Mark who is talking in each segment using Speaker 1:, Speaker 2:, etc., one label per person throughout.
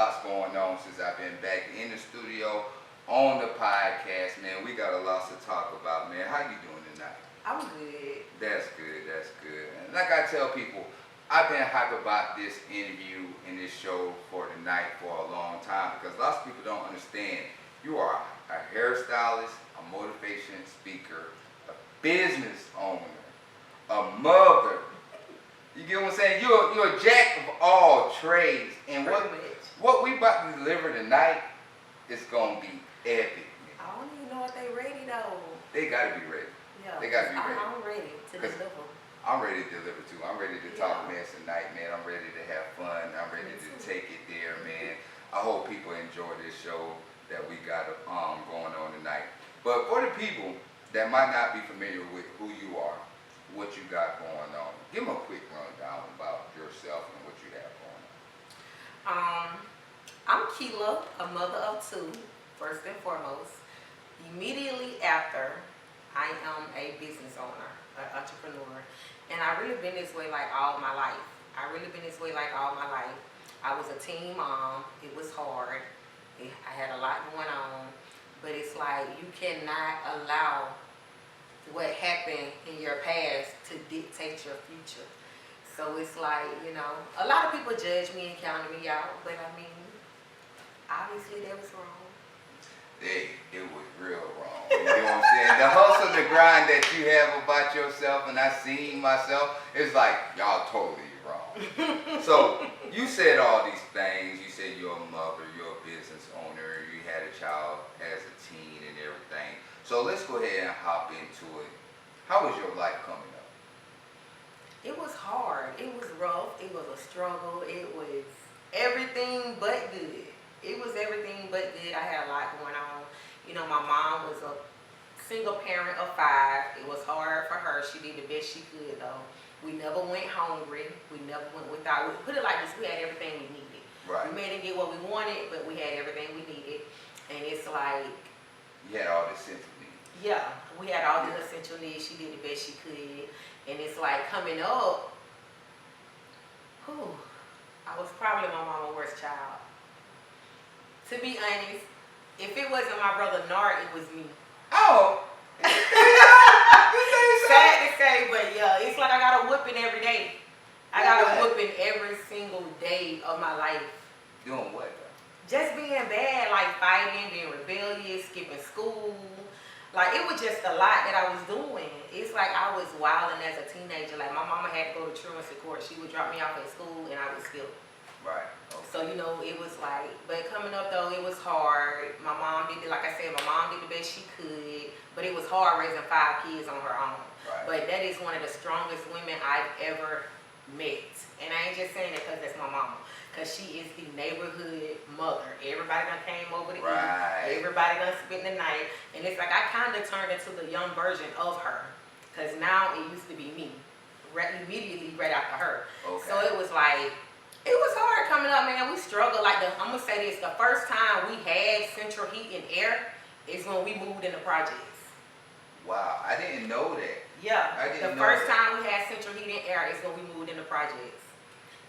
Speaker 1: lots going on since I've been back in the studio on the podcast, man. We got a lot to talk about, man. How you doing tonight?
Speaker 2: I'm good.
Speaker 1: That's good. That's good. And like I tell people, I've been hype about this interview and this show for tonight for a long time because lots of people don't understand. You are a hairstylist, a motivation speaker, a business owner, a mother. You get what I'm saying? You're a jack of all trades. And what we about to deliver tonight is gonna be epic.
Speaker 2: I don't even know if they ready though.
Speaker 1: They gotta be ready.
Speaker 2: Yeah.
Speaker 1: They gotta be ready.
Speaker 2: I'm ready to deliver.
Speaker 1: I'm ready to deliver too. I'm ready to talk mess tonight, man. I'm ready to have fun. I'm ready to take it there, man. I hope people enjoy this show that we got going on tonight. But for the people that might not be familiar with who you are, what you got going on, give them a quick rundown about yourself and what you have going
Speaker 2: on. I'm Kelia, a mother of two, first and foremost. Immediately after, I am a business owner, an entrepreneur. And I've really been this way like all my life. I was a teen mom. It was hard. I had a lot going on. But it's like you cannot allow what happened in your past to dictate your future. So it's like, you know, a lot of people judge me and counted me out. But I mean, obviously that was wrong.
Speaker 1: Hey, it was real wrong. You know what I'm saying? The hustle, the grind that you have about yourself, and I seen myself, it's like, y'all totally wrong. So, you said all these things. You said you're a mother, you're a business owner, you had a child as a teen and everything. So, let's go ahead and hop into it. How was your life coming up?
Speaker 2: It was hard. It was rough. It was a struggle. It was everything but good. It was everything but good. I had a lot going on. You know, my mom was a single parent of 5. It was hard for her. She did the best she could, though. We never went hungry. We never went without. Put it like this, we had everything we needed.
Speaker 1: Right.
Speaker 2: We may didn't get what we wanted, but we had everything we needed. And it's like...
Speaker 1: You had all the essential needs.
Speaker 2: Yeah, we had all the essential needs. She did the best she could. And it's like coming up, I was probably my mama's worst child. To be honest, if it wasn't my brother Nard, it was me.
Speaker 1: Oh!
Speaker 2: Sad to say, but yeah, it's like I got a whooping every day. I got a whooping every single day of my life.
Speaker 1: Doing what?
Speaker 2: Just being bad, like fighting, being rebellious, skipping school. Like, it was just a lot that I was doing. It's like I was wilding as a teenager. Like, my mama had to go to truancy court. She would drop me off at school, and I would skip.
Speaker 1: Right. Okay.
Speaker 2: So, you know, it was like, but coming up, though, it was hard. My mom did, like I said, my mom did the best she could. But it was hard raising 5 kids on her own.
Speaker 1: Right.
Speaker 2: But that is one of the strongest women I've ever met. And I ain't just saying that because that's my mama. Because she is the neighborhood mother. Everybody done came over to eat. Everybody done spent the night. And it's like I kind of turned into the young version of her. Because now it used to be me. Immediately right after her.
Speaker 1: Okay.
Speaker 2: So it was like, it was hard coming up, man. We struggled. Like, I'm going to say this. The first time we had central heat and air is when we moved into projects.
Speaker 1: Wow. I didn't know that.
Speaker 2: Yeah. The first time we had central heat and air is when we moved into projects.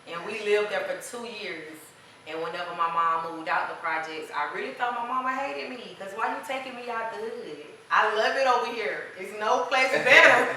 Speaker 2: And we lived there for 2 years. And whenever my mom moved out the projects, I really thought my mama hated me. Because why you taking me out the hood? I love it over here. It's no place better.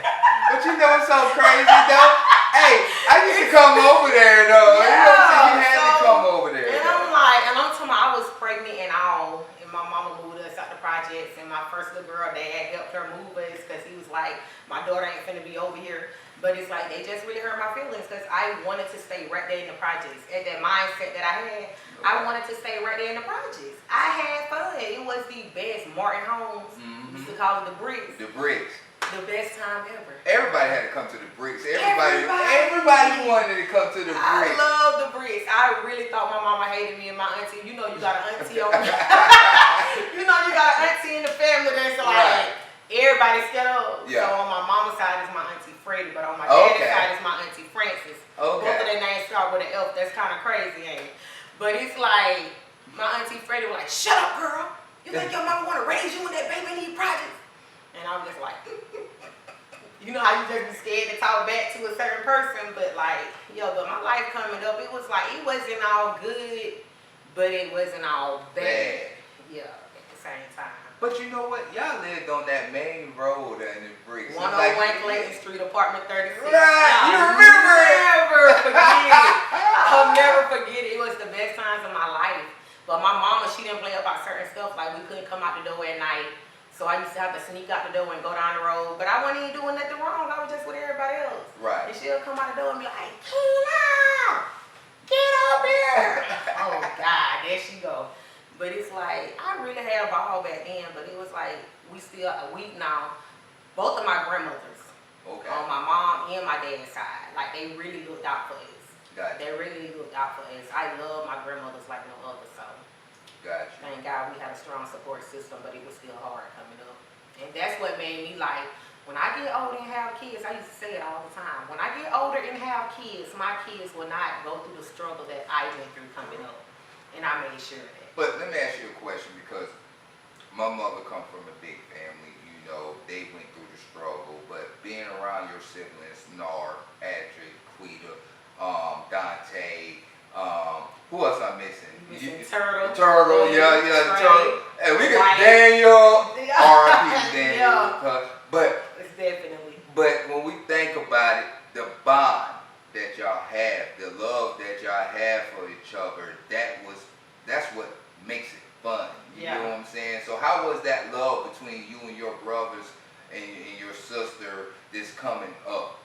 Speaker 1: But you know what's so crazy, though? Hey, I used to come over there, though.
Speaker 2: Yeah,
Speaker 1: you know what I'm saying? You had to come over there.
Speaker 2: And I'm like, and I'm talking about I was pregnant and all. And my mama moved us out the projects. And my first little girl dad helped her move us. Because he was like, my daughter ain't finna be over here. But it's like they just really hurt my feelings because I wanted to stay right there in the projects. At that mindset that I had, I wanted to stay right there in the projects. I had fun. It was the best. Martin Holmes used to call it the bricks.
Speaker 1: The bricks.
Speaker 2: The best time ever.
Speaker 1: Everybody had to come to the bricks. Everybody wanted to come to the bricks.
Speaker 2: I love the bricks. I really thought my mama hated me and my auntie. You know you got an auntie on you know you got an auntie in the family that's like everybody's scared of.
Speaker 1: Yeah.
Speaker 2: So on my mama's side is my auntie Freddie, but on my dad's side is my auntie Francis. Both of their names start with an F. That's kind of crazy, ain't it? But it's like my auntie Freddie was like, "Shut up, girl. You think your mama want to raise you in that baby need projects?" And I'm just like, you know how you just be scared to talk back to a certain person, but like, yo, but my life coming up, it was like, it wasn't all good but it wasn't all bad.
Speaker 1: Bad.
Speaker 2: Yeah, at the same time.
Speaker 1: But you know what? Y'all lived on that main road in the bricks.
Speaker 2: 101 Clayton Street, apartment 36.
Speaker 1: Right, you remember it.
Speaker 2: Never forget it. I'll never forget it. It was the best times of my life. But my mama, she didn't play about certain stuff. Like we couldn't come out the door at night. So I used to have to sneak out the door and go down the road. But I wasn't even doing nothing wrong. I was just with everybody else.
Speaker 1: Right.
Speaker 2: And she'll come out the door and be like, Kelia, get up here. Oh God, there she go. But it's like, I really had a ball back then, but it was like, we still a week now. Both of my grandmothers, on my mom and my dad's side, like they really looked out for us.
Speaker 1: Gotcha.
Speaker 2: They really looked out for us. I love my grandmothers like no other, so.
Speaker 1: Gotcha.
Speaker 2: Thank God we had a strong support system, but it was still hard coming up. And that's what made me like, when I get older and have kids, I used to say it all the time. When I get older and have kids, my kids will not go through the struggle that I went through coming up. And I made sure of that.
Speaker 1: But let me ask you a question, because my mother come from a big family. You know, they went through the struggle. But being around your siblings, Nar, Patrick, Quita, Dante, who else I'm missing?
Speaker 2: Turtle.
Speaker 1: Turtle, yeah, Turtle. And we got Daniel, R.I.P. Daniel.
Speaker 2: Yeah.
Speaker 1: But
Speaker 2: It's definitely.
Speaker 1: But when we think about it, the bond that y'all have, the love that y'all have for each other, that's what makes it fun. You know what I'm saying? So how was that love between you and your brothers and your sister this coming up?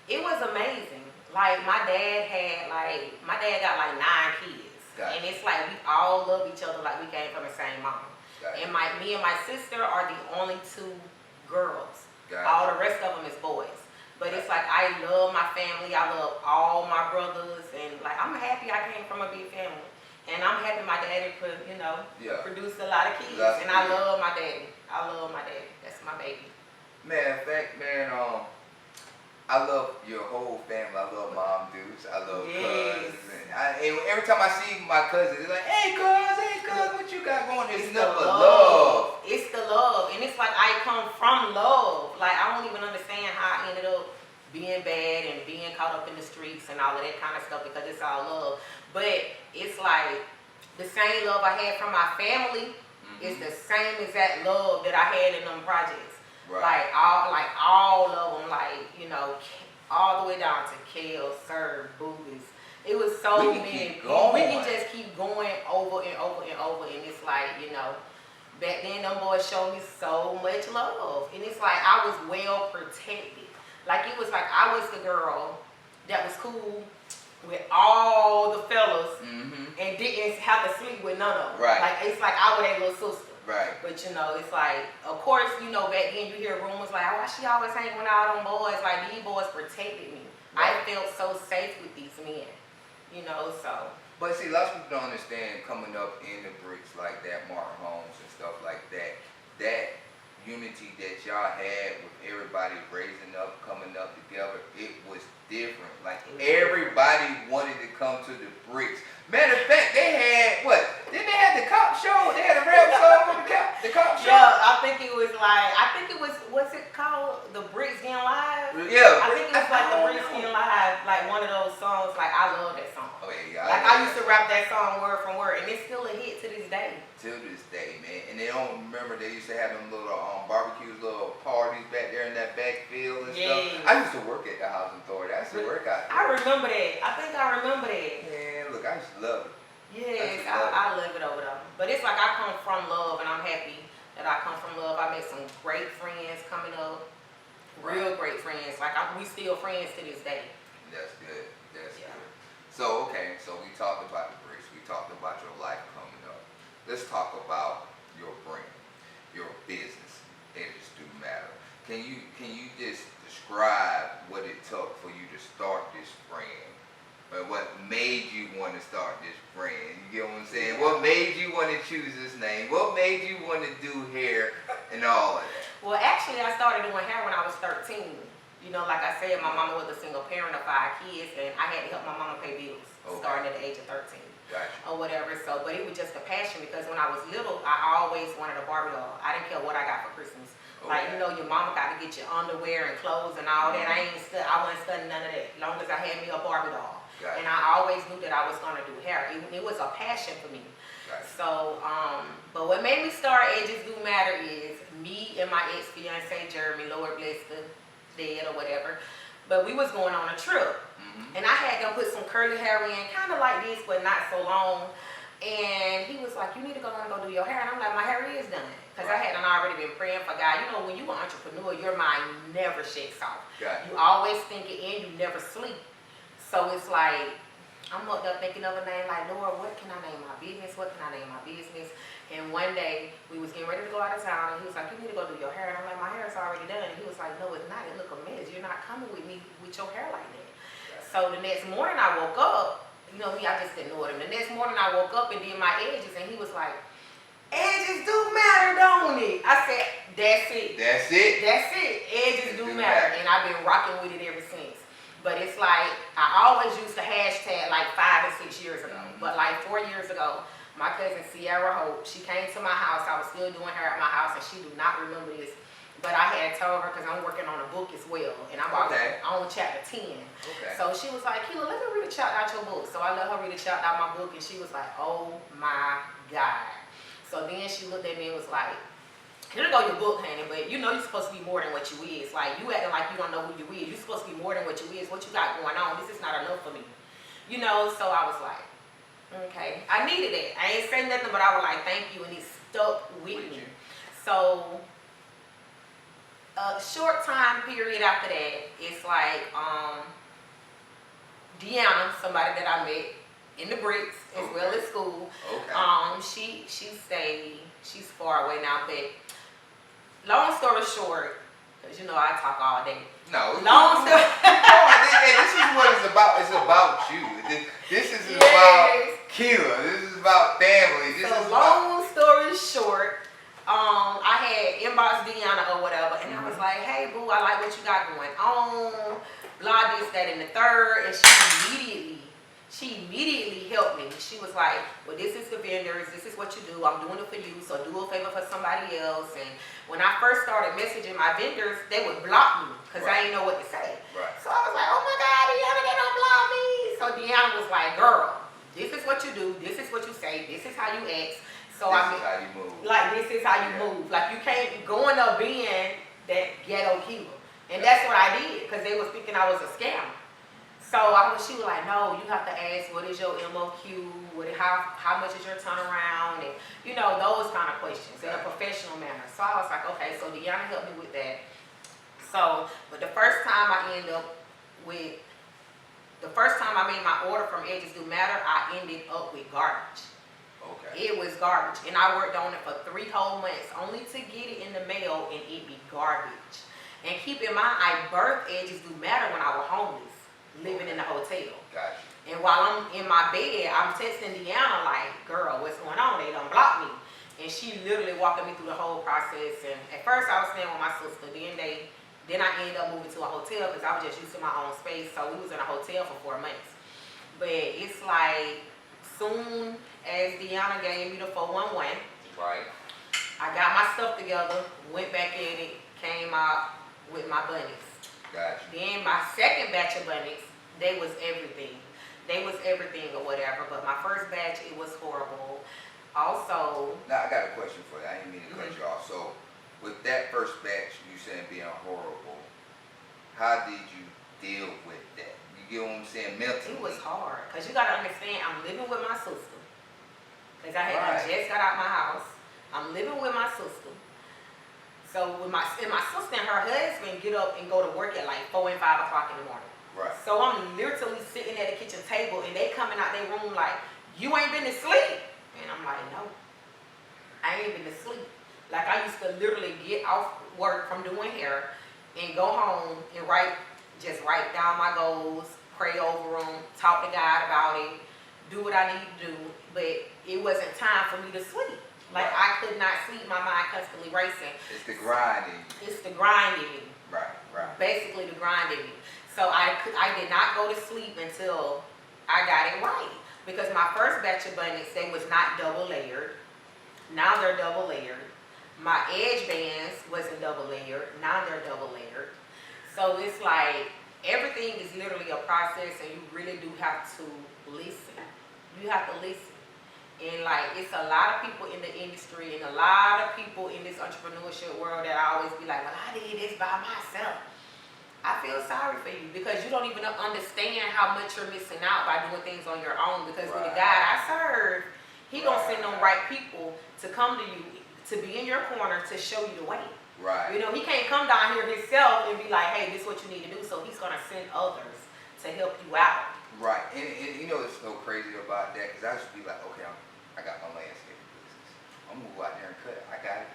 Speaker 2: It was amazing. Like my dad got like 9 kids.
Speaker 1: Gotcha.
Speaker 2: And it's like we all love each other like we came from the same mom.
Speaker 1: Gotcha.
Speaker 2: And me and my sister are the only 2 girls.
Speaker 1: Gotcha.
Speaker 2: All the rest of them is boys. But it's like I love my family. I love all my brothers, and like I'm happy I came from a big family. And I'm happy my daddy produced a lot of kids.
Speaker 1: That's
Speaker 2: and I love my daddy. I love my daddy. That's my baby.
Speaker 1: Man, in fact, man, I love your whole family. I love mom dudes. I love cousins. And every time I see my cousins, it's like, hey, cuz, what you got going? It's nothing but love.
Speaker 2: It's the love. And it's like I come from love. Like I don't even understand how I ended up being bad and being caught up in the streets and all of that kind of stuff, because it's all love. But it's like the same love I had from my family is the same exact love that I had in them projects.
Speaker 1: Right.
Speaker 2: Like all of them, like, you know, all the way down to Kale, Sir, Boobies. It was so many. We can just keep going over and over and over. And it's like, you know, back then them boys showed me so much love. And it's like I was well protected. Like it was like I was the girl that was cool with all the fellas and didn't have to sleep with none of them.
Speaker 1: Right.
Speaker 2: Like it's like I was their little sister.
Speaker 1: Right.
Speaker 2: But you know, it's like, of course, you know, back then you hear rumors like, why she always hanging with all them boys? Like these boys protected me. Right. I felt so safe with these men. You know, so.
Speaker 1: But see, lots of people don't understand coming up in the bricks like that, Martin Homes and stuff like that. That unity that y'all had with everybody raising up, coming up together, it was different. Like everybody wanted to come to the bricks. Matter of fact, they had what? Didn't they have the cop show? They had a rap song with the cop show.
Speaker 2: Yeah, I think it was, what's it called? The Bricks Getting Live?
Speaker 1: Yeah.
Speaker 2: I think it was like the Bricks Getting Live, like one of those songs. Like I love that song.
Speaker 1: Oh yeah.
Speaker 2: Like I used to rap that song word from word, and it's still a hit to this day.
Speaker 1: To this day, man. And they don't remember they used to have them little barbecues, little parties back there in that backfield and stuff. I used to work at the housing authority. I used to work out there.
Speaker 2: I remember that. I think I remember that.
Speaker 1: Man, look, I used to love it.
Speaker 2: Yes, I love it over there. But it's like I come from love, and I'm happy that I come from love. I met some great friends coming up, real great friends. Like we still friends to this day.
Speaker 1: That's good. That's good. So okay, so we talked about the bricks. We talked about your life coming up. Let's talk about your brand, your business. Edits do matter. Can you just describe what it took for you to start this brand? Or what made you want to start this brand? You get what I'm saying? What made you want to choose this name? What made you want to do hair and all of that?
Speaker 2: Well, actually, I started doing hair when I was 13. You know, like I said, my mama was a single parent of 5 kids, and I had to help my mama pay bills starting at the age of 13.
Speaker 1: Gotcha.
Speaker 2: Or whatever. So, but it was just a passion, because when I was little, I always wanted a Barbie doll. I didn't care what I got for Christmas. Like, you know, your mama got to get your underwear and clothes and all that. I wasn't studying none of that. As long as I had me a Barbie doll.
Speaker 1: Gotcha.
Speaker 2: And I always knew that I was gonna do hair. It was a passion for me.
Speaker 1: Gotcha.
Speaker 2: So, but what made me start Edges Do Matter is me and my ex-fiance Jeremy, Lord bless the dead or whatever. But we was going on a trip, and I had them put some curly hair in, kind of like this, but not so long. And he was like, "You need to go on and go do your hair." And I'm like, "My hair is done," because I had already been praying for God. You know, when you're an entrepreneur, your mind never shakes off.
Speaker 1: Gotcha.
Speaker 2: You always thinking and you never sleep. So it's like, I'm up there thinking of a name like, "Lord, what can I name my business? What can I name my business?" And one day, we was getting ready to go out of town, and he was like, "You need to go do your hair." And I'm like, "My hair is already done." And he was like, "No, it's not. It look a mess. You're not coming with me with your hair like that." So the next morning I woke up, you know me, I just ignored him. The next morning I woke up and did my edges, and he was like, "Edges do matter, don't it?" I said, "That's it.
Speaker 1: That's it.
Speaker 2: That's it. Edges do matter." And I've been rocking with it ever since. But it's like, I always used the hashtag like 5 and 6 years ago. But like 4 years ago, my cousin Sierra Hope, she came to my house. I was still doing hair at my house, and she do not remember this. But I had told her, because I'm working on a book as well, and I'm on chapter 10.
Speaker 1: Okay.
Speaker 2: So she was like, "Keela, let me read a chapter out your book." So I let her read a chapter out my book, and she was like, "Oh my God." So then she looked at me and was like, "Here go your book, honey, but you know you're supposed to be more than what you is. Like, you acting like you don't know who you is. You're supposed to be more than what you is. What you got going on, this is not enough for me." You know, so I was like, okay. I needed it. I ain't saying nothing, but I was like, thank you, and it stuck with me. So a short time period after that, it's like Deanna, somebody that I met in the bricks as well as school.
Speaker 1: Okay.
Speaker 2: She's far away now, but long story short, because you know I talk all day.
Speaker 1: No.
Speaker 2: Long story.
Speaker 1: This is what it's about. It's about you. This is about Keela. This is about family.
Speaker 2: Long story short, I had inboxed Deanna or whatever, and I was like, "Hey boo, I like what you got going on, blah this, that, and the third." And she immediately helped me. She was like, "Well, this is the vendors, this is what you do, I'm doing it for you, so do a favor for somebody else." And when I first started messaging my vendors, they would block me because I didn't know what to say.
Speaker 1: Right.
Speaker 2: So I was like, "Oh my God, Deanna, they don't block me." So Deanna was like, "Girl, this is what you do, this is what you say, this is how you act." So
Speaker 1: this is how you move.
Speaker 2: Like, this is how you move. Like, you can't go in there being that ghetto Keela. And that's what I did, because they was thinking I was a scammer. So she was like, "No, you have to ask, what is your MOQ? How much is your turnaround?" And, you know, those kind of questions in a professional manner. So I was like, okay, so Deanna helped me with that. So, but the first time I made my order from Edges Do Matter, I ended up with garbage.
Speaker 1: Okay.
Speaker 2: It was garbage. And I worked on it for 3 whole months, only to get it in the mail and it be garbage. And keep in mind, I birthed Edges Do Matter when I was homeless, living in the hotel.
Speaker 1: Gotcha.
Speaker 2: And while I'm in my bed, I'm texting Deanna like, "Girl, what's going on? They done blocked me." And she literally walking me through the whole process. And at first I was staying with my sister. Then I ended up moving to a hotel because I was just used to my own space. So we was in a hotel for 4 months. But it's like, soon as Deanna gave me the 411,
Speaker 1: Right.
Speaker 2: I got my stuff together, went back in it, came out with my bunnies.
Speaker 1: Gotcha.
Speaker 2: Then my second batch of bunnies, they was everything. They was everything or whatever. But my first batch, it was horrible. Also,
Speaker 1: Now I got a question for you. I didn't mean to cut you off. So, with that first batch, you saying being horrible, how did you deal with that? You get what I'm saying? Mentally.
Speaker 2: it was hard. Because you got to understand, I'm living with my sister. Because I just got out my house. I'm living with my sister. So when my sister and her husband get up and go to work at like 4 and 5 o'clock in the morning.
Speaker 1: Right.
Speaker 2: So I'm literally sitting at the kitchen table and they coming out their room like, "You ain't been to sleep." And I'm like, "No, I ain't been to sleep." Like, I used to literally get off work from doing hair and go home and write down my goals, pray over them, talk to God about it, do what I need to do. But it wasn't time for me to sleep. Like, I could not sleep, my mind constantly racing.
Speaker 1: It's the grinding.
Speaker 2: It's the grinding me.
Speaker 1: Right.
Speaker 2: Basically the grinding me. So I did not go to sleep until I got it right. Because my first batch of bunnies, they was not double layered. Now they're double layered. My edge bands wasn't double layered. Now they're double layered. So it's like, everything is literally a process, and you really do have to listen. You have to listen. And like, it's a lot of people in the industry and a lot of people in this entrepreneurship world that I always be like, well, I did this by myself. I feel sorry for you because you don't even understand how much you're missing out by doing things on your own. Because with the God I serve, He gonna send them right people to come to you, to be in your corner, to show you the way.
Speaker 1: Right.
Speaker 2: You know, He can't come down here Himself and be like, hey, this is what you need to do. So He's gonna send others to help you out.
Speaker 1: Right. And you know, it's so crazy about that because I used to be like, okay, I got my landscaping business. I'm gonna go out there and cut it. I got it.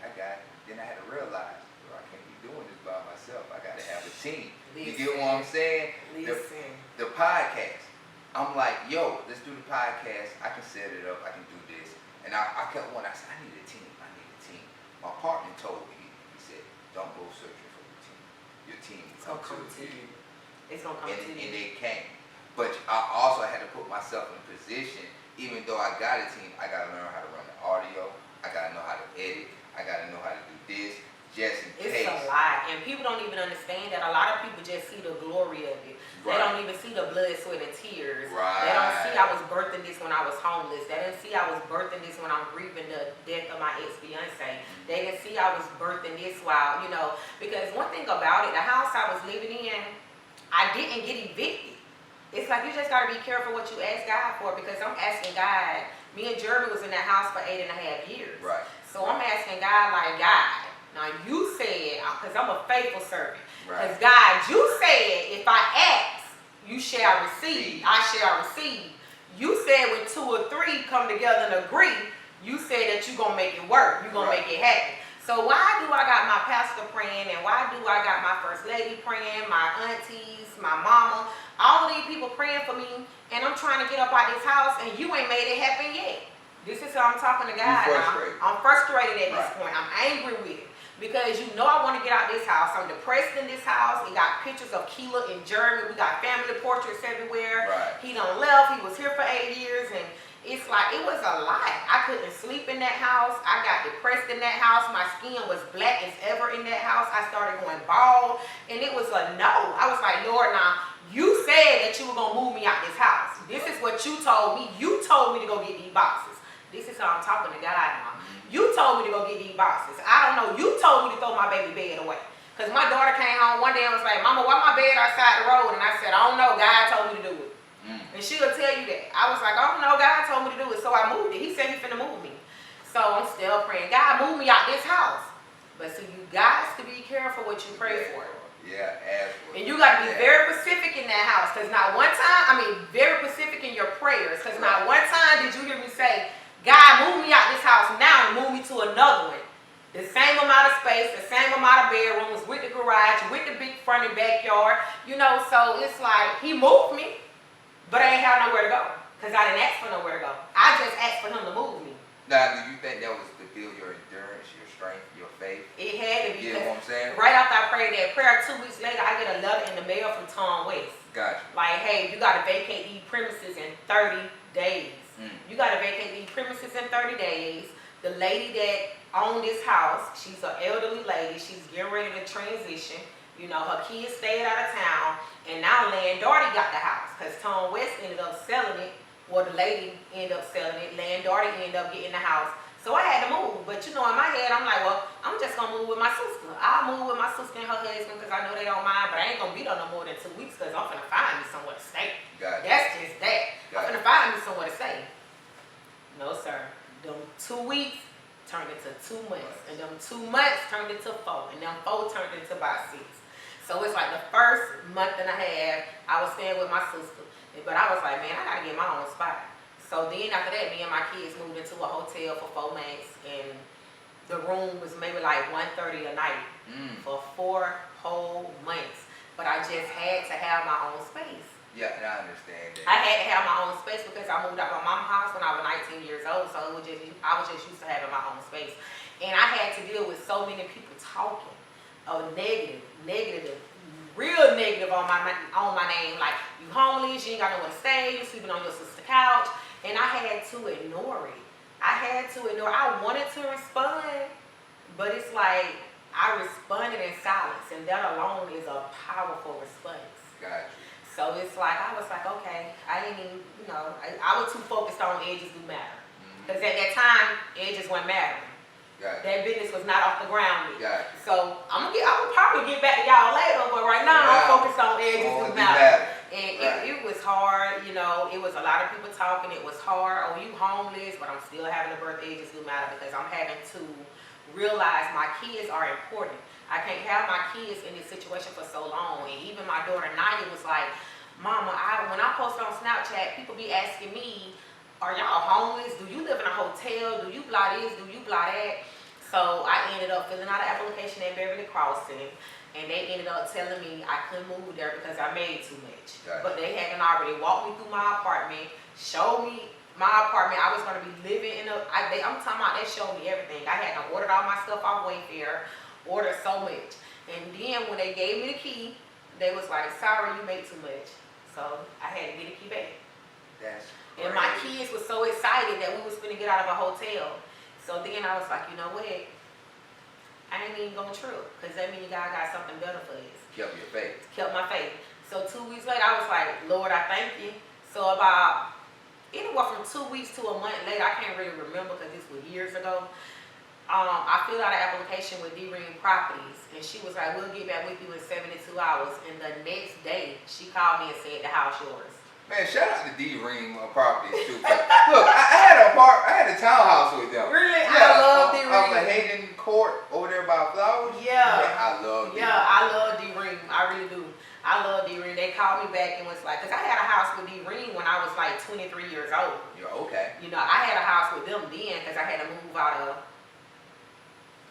Speaker 1: Then I had to realize, I can't be doing this by myself. I got to have a team. You get what I'm saying? The podcast. I'm like, yo, let's do the podcast. I can set it up. I can do this. And I kept one. I said, I need a team. My partner told me, he said, don't go searching for your team. Your team will come to you.
Speaker 2: It's going to come to you.
Speaker 1: And they came. But I also had to put myself in a position, even though I got a team, I got to learn how to run the audio. I got to know how to edit. I got to know how to do this. Just in case.
Speaker 2: It's a lot. And people don't even understand that. A lot of people just see the glory of it. They don't even see the blood, sweat, and tears. They don't see I was birthing this when I was homeless. They didn't see I was birthing this when I'm grieving the death of my ex-fiance. They didn't see I was birthing this while, you know, because one thing about it, the house I was living in, I didn't get evicted. It's like you just got to be careful what you ask God for, because I'm asking God. Me and Jeremy was in that house for 8.5 years.
Speaker 1: Right.
Speaker 2: So I'm asking God, like, God, now you said, because I'm a faithful servant. Because God, you said, if I ask, you shall receive. I shall receive. You said when 2 or 3 come together and agree, you said that you're going to make it work. You're going to make it happen. So why do I got my pastor praying, and why do I got my first lady praying, my aunties, my mama, all of these people praying for me, and I'm trying to get up out this house, and you ain't made it happen yet? This is how I'm talking to God. I'm frustrated at this point. I'm angry with it. Because you know I want to get out this house. I'm depressed in this house. It got pictures of Kelia and Jeremy. We got family portraits everywhere. He done left. He was here for 8 years, and it's like, it was a lot. I couldn't sleep in that house. I got depressed in that house. My skin was black as ever in that house. I started going bald, and it was a no. I was like, Lord, now, you said that you were going to move me out this house. This is what you told me. You told me to go get these boxes. This is how I'm talking to God now. You told me to go get these boxes. I don't know. You told me to throw my baby bed away. Because my daughter came home one day and was like, Mama, why my bed outside the road? And I said, I don't know. God told me to do it. And she'll tell you that. I was like, I don't know. God told me to do it. So I moved it. He said He's finna move me. So I'm still praying, God, move me out this house. But see, you guys to be careful what you pray for. And you got to be very specific in that house. Because not one time, very specific in your prayers. Because not one time did you hear me say, God, move me out this house now and move me to another one. The same amount of space, the same amount of bedrooms, with the garage, with the big front and backyard. You know, so it's like, He moved me, but I ain't have nowhere to go. Because I didn't ask for nowhere to go. I just asked for Him to move me.
Speaker 1: Now, do you think that was to build your endurance, your strength, your faith?
Speaker 2: It had to be.
Speaker 1: You know what I'm saying?
Speaker 2: Right after I prayed that prayer, 2 weeks later, I get a letter in the mail from Tom West.
Speaker 1: Gotcha.
Speaker 2: Like, hey, you got to vacate these premises in 30 days. You got to vacate these premises in 30 days. The lady that owned this house, she's an elderly lady. She's getting ready to transition. You know, her kids stayed out of town. And now Landorty got the house because Tom West ended up selling it. Well, the lady ended up selling it. Landorty ended up getting the house. So I had to move. But, you know, in my head, I'm like, well, I'm just going to move with my sister. I'll move with my sister and her husband because I know they don't mind. But I ain't going to be there no more than 2 weeks because I'm going to find me somewhere to stay. That's just that. I'm going to find me somewhere to stay. No, sir. Them 2 weeks turned into 2 months. And them 2 months turned into 4. And them 4 turned into about 6. So it's like the first month and a half, I was staying with my sister. But I was like, man, I got to get my own spot. So then after that, me and my kids moved into a hotel for 4 months. And the room was maybe like $130 a night for 4 whole months. But I just had to have my own space.
Speaker 1: Yeah, and I understand that.
Speaker 2: I had to have my own space because I moved out of my mom's house when I was 19 years old. So I was just used to having my own space. And I had to deal with so many people talking negative, real negative on my name. Like, you homeless, you ain't got nowhere to stay, you sleeping on your sister's couch. And I had to ignore it. I wanted to respond, but it's like I responded in silence. And that alone is a powerful response.
Speaker 1: Got you.
Speaker 2: So it's like, I was like, okay, I ain't even, I was too focused on edges do matter. Because at that time, edges wasn't mattering.
Speaker 1: Got you.
Speaker 2: That business was not off the ground yet.
Speaker 1: Got you.
Speaker 2: So I would probably get back to y'all later, but right now I'm focused on edges do matter. And it was hard, it was a lot of people talking, it was hard. Oh, you homeless, but I'm still having to birth edges do matter because I'm having to realize my kids are important. I can't have my kids in this situation for so long. And even my daughter Naya was like, Mama, when I post on Snapchat, people be asking me, are y'all homeless? Do you live in a hotel? Do you blah this? Do you blah that? So I ended up filling out an application at Beverly Crossing, and they ended up telling me I couldn't move there because I made too much.
Speaker 1: Gotcha.
Speaker 2: But they hadn't already walked me through my apartment, showed me my apartment. I was going to be living in I'm talking about, they showed me everything. I had to order all my stuff off Wayfair, order so much. And then when they gave me the key, they was like, sorry, you made too much. So I had to get the key back.
Speaker 1: That's
Speaker 2: and my kids were so excited that we was going to get out of a hotel. So then I was like, you know what? I ain't even going to trip because that means God got something better for us.
Speaker 1: Kept your faith.
Speaker 2: Kept my faith. So 2 weeks later, I was like, Lord, I thank you. So about anywhere from 2 weeks to a month later, I can't really remember because this was years ago. I filled out an application with D-Ring Properties, and she was like, we'll get back with you in 72 hours. And the next day, she called me and said, the house yours.
Speaker 1: Man, shout out to D-Ring Properties too. Look, I had a townhouse with them.
Speaker 2: Really?
Speaker 1: Yeah,
Speaker 2: I love D-Ring.
Speaker 1: Off the Hayden Court over there by Flowers.
Speaker 2: Yeah.
Speaker 1: Man, I love D-Ring.
Speaker 2: Yeah, I love D-Ring. I really do. I love D-Ring. They called me back and was like, because I had a house with D-Ring when I was like 23 years old.
Speaker 1: You're okay.
Speaker 2: I had a house with them then because I had to move out of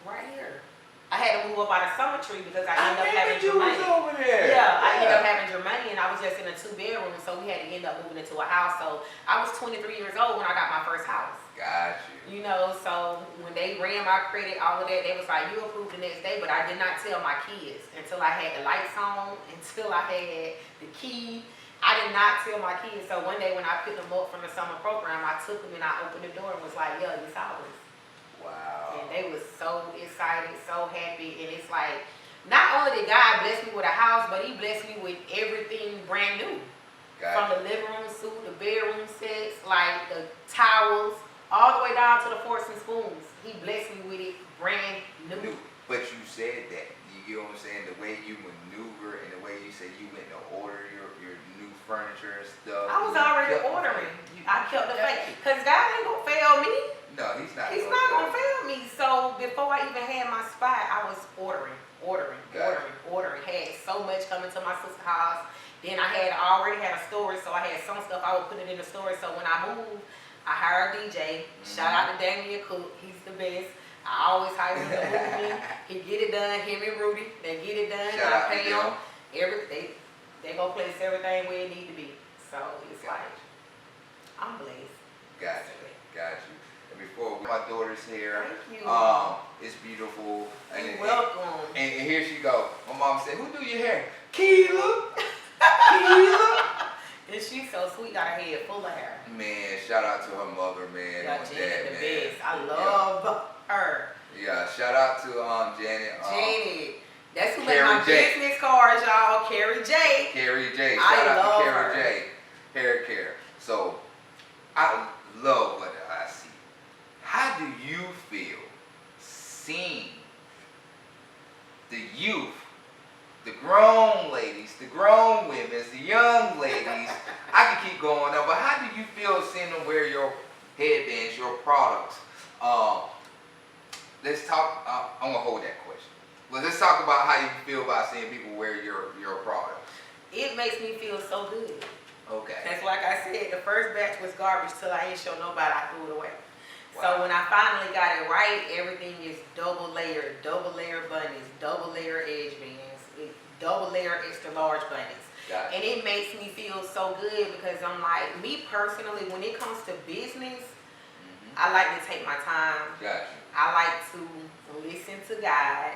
Speaker 2: right here. I had to move up out of Summertree because I ended up having Jermaine.
Speaker 1: Over there.
Speaker 2: Yeah, I ended up having Jermaine, and I was just in a 2-bedroom, so we had to end up moving into a house. So I was 23 years old when I got my first house.
Speaker 1: Got you.
Speaker 2: So when they ran my credit, all of that, they was like, you approved the next day, but I did not tell my kids until I had the lights on, until I had the key. I did not tell my kids. So one day when I picked them up from the summer program, I took them and I opened the door and was like, yeah, it's ours.
Speaker 1: Wow.
Speaker 2: And they was so excited, so happy. And it's like, not only did God bless me with a house, but he blessed me with everything brand new. From the living room suite, the bedroom sets, like the towels, all the way down to the forks and spoons. He blessed me with it brand new.
Speaker 1: But you said that. You get what I'm saying? The way you maneuver and the way you said you went to order your new furniture and stuff.
Speaker 2: I was already ordering. I kept the faith. Because God ain't going to fail me.
Speaker 1: No, he's not.
Speaker 2: He's not going to fail me. So before I even had my spot, I was ordering. Had so much coming to my sister's house. Then I already had a storage, so I had some stuff I would put it in the storage. So when I moved, I hired a DJ. Shout out to Daniel Cook. He's the best. I always hire him to move me. He get it done. Him and Rudy, they get it done. I pay them. They go place everything where it need to be. So it's like, I'm blessed.
Speaker 1: Got you. And before my daughter's here,
Speaker 2: Thank you.
Speaker 1: it's beautiful.
Speaker 2: You're welcome.
Speaker 1: And here she go. My mom said, "Who do your hair?" Keela. Keela.
Speaker 2: And she's so sweet. Got her head full of hair.
Speaker 1: Man, shout out to her mother, man.
Speaker 2: Yeah,
Speaker 1: and
Speaker 2: Janet,
Speaker 1: dad,
Speaker 2: the
Speaker 1: man.
Speaker 2: best. I love her.
Speaker 1: Yeah, shout out to Janet.
Speaker 2: Janet. That's who made
Speaker 1: Carrie
Speaker 2: my
Speaker 1: J.
Speaker 2: business cards, y'all. Carrie J.
Speaker 1: Carrie J.
Speaker 2: I
Speaker 1: Shout out
Speaker 2: love
Speaker 1: to Carrie
Speaker 2: her.
Speaker 1: J. Hair care. So, I love what I see. How do you feel seeing the youth, the grown ladies, the grown women, the young ladies? I can keep going on, but how do you feel seeing them wear your headbands, your products? Let's talk. I'm gonna hold that question. But let's talk about how you feel about seeing people wear your products.
Speaker 2: It makes me feel so good.
Speaker 1: Okay.
Speaker 2: That's like I said, the first batch was garbage till I ain't show nobody, I threw it away.
Speaker 1: Wow.
Speaker 2: So when I finally got it right, everything is double layer bunnies, double layer edge bands, double layer extra large bunnies.
Speaker 1: Gotcha.
Speaker 2: And it makes me feel so good because I'm like, me personally, when it comes to business, I like to take my time.
Speaker 1: Gotcha.
Speaker 2: I like to listen to God,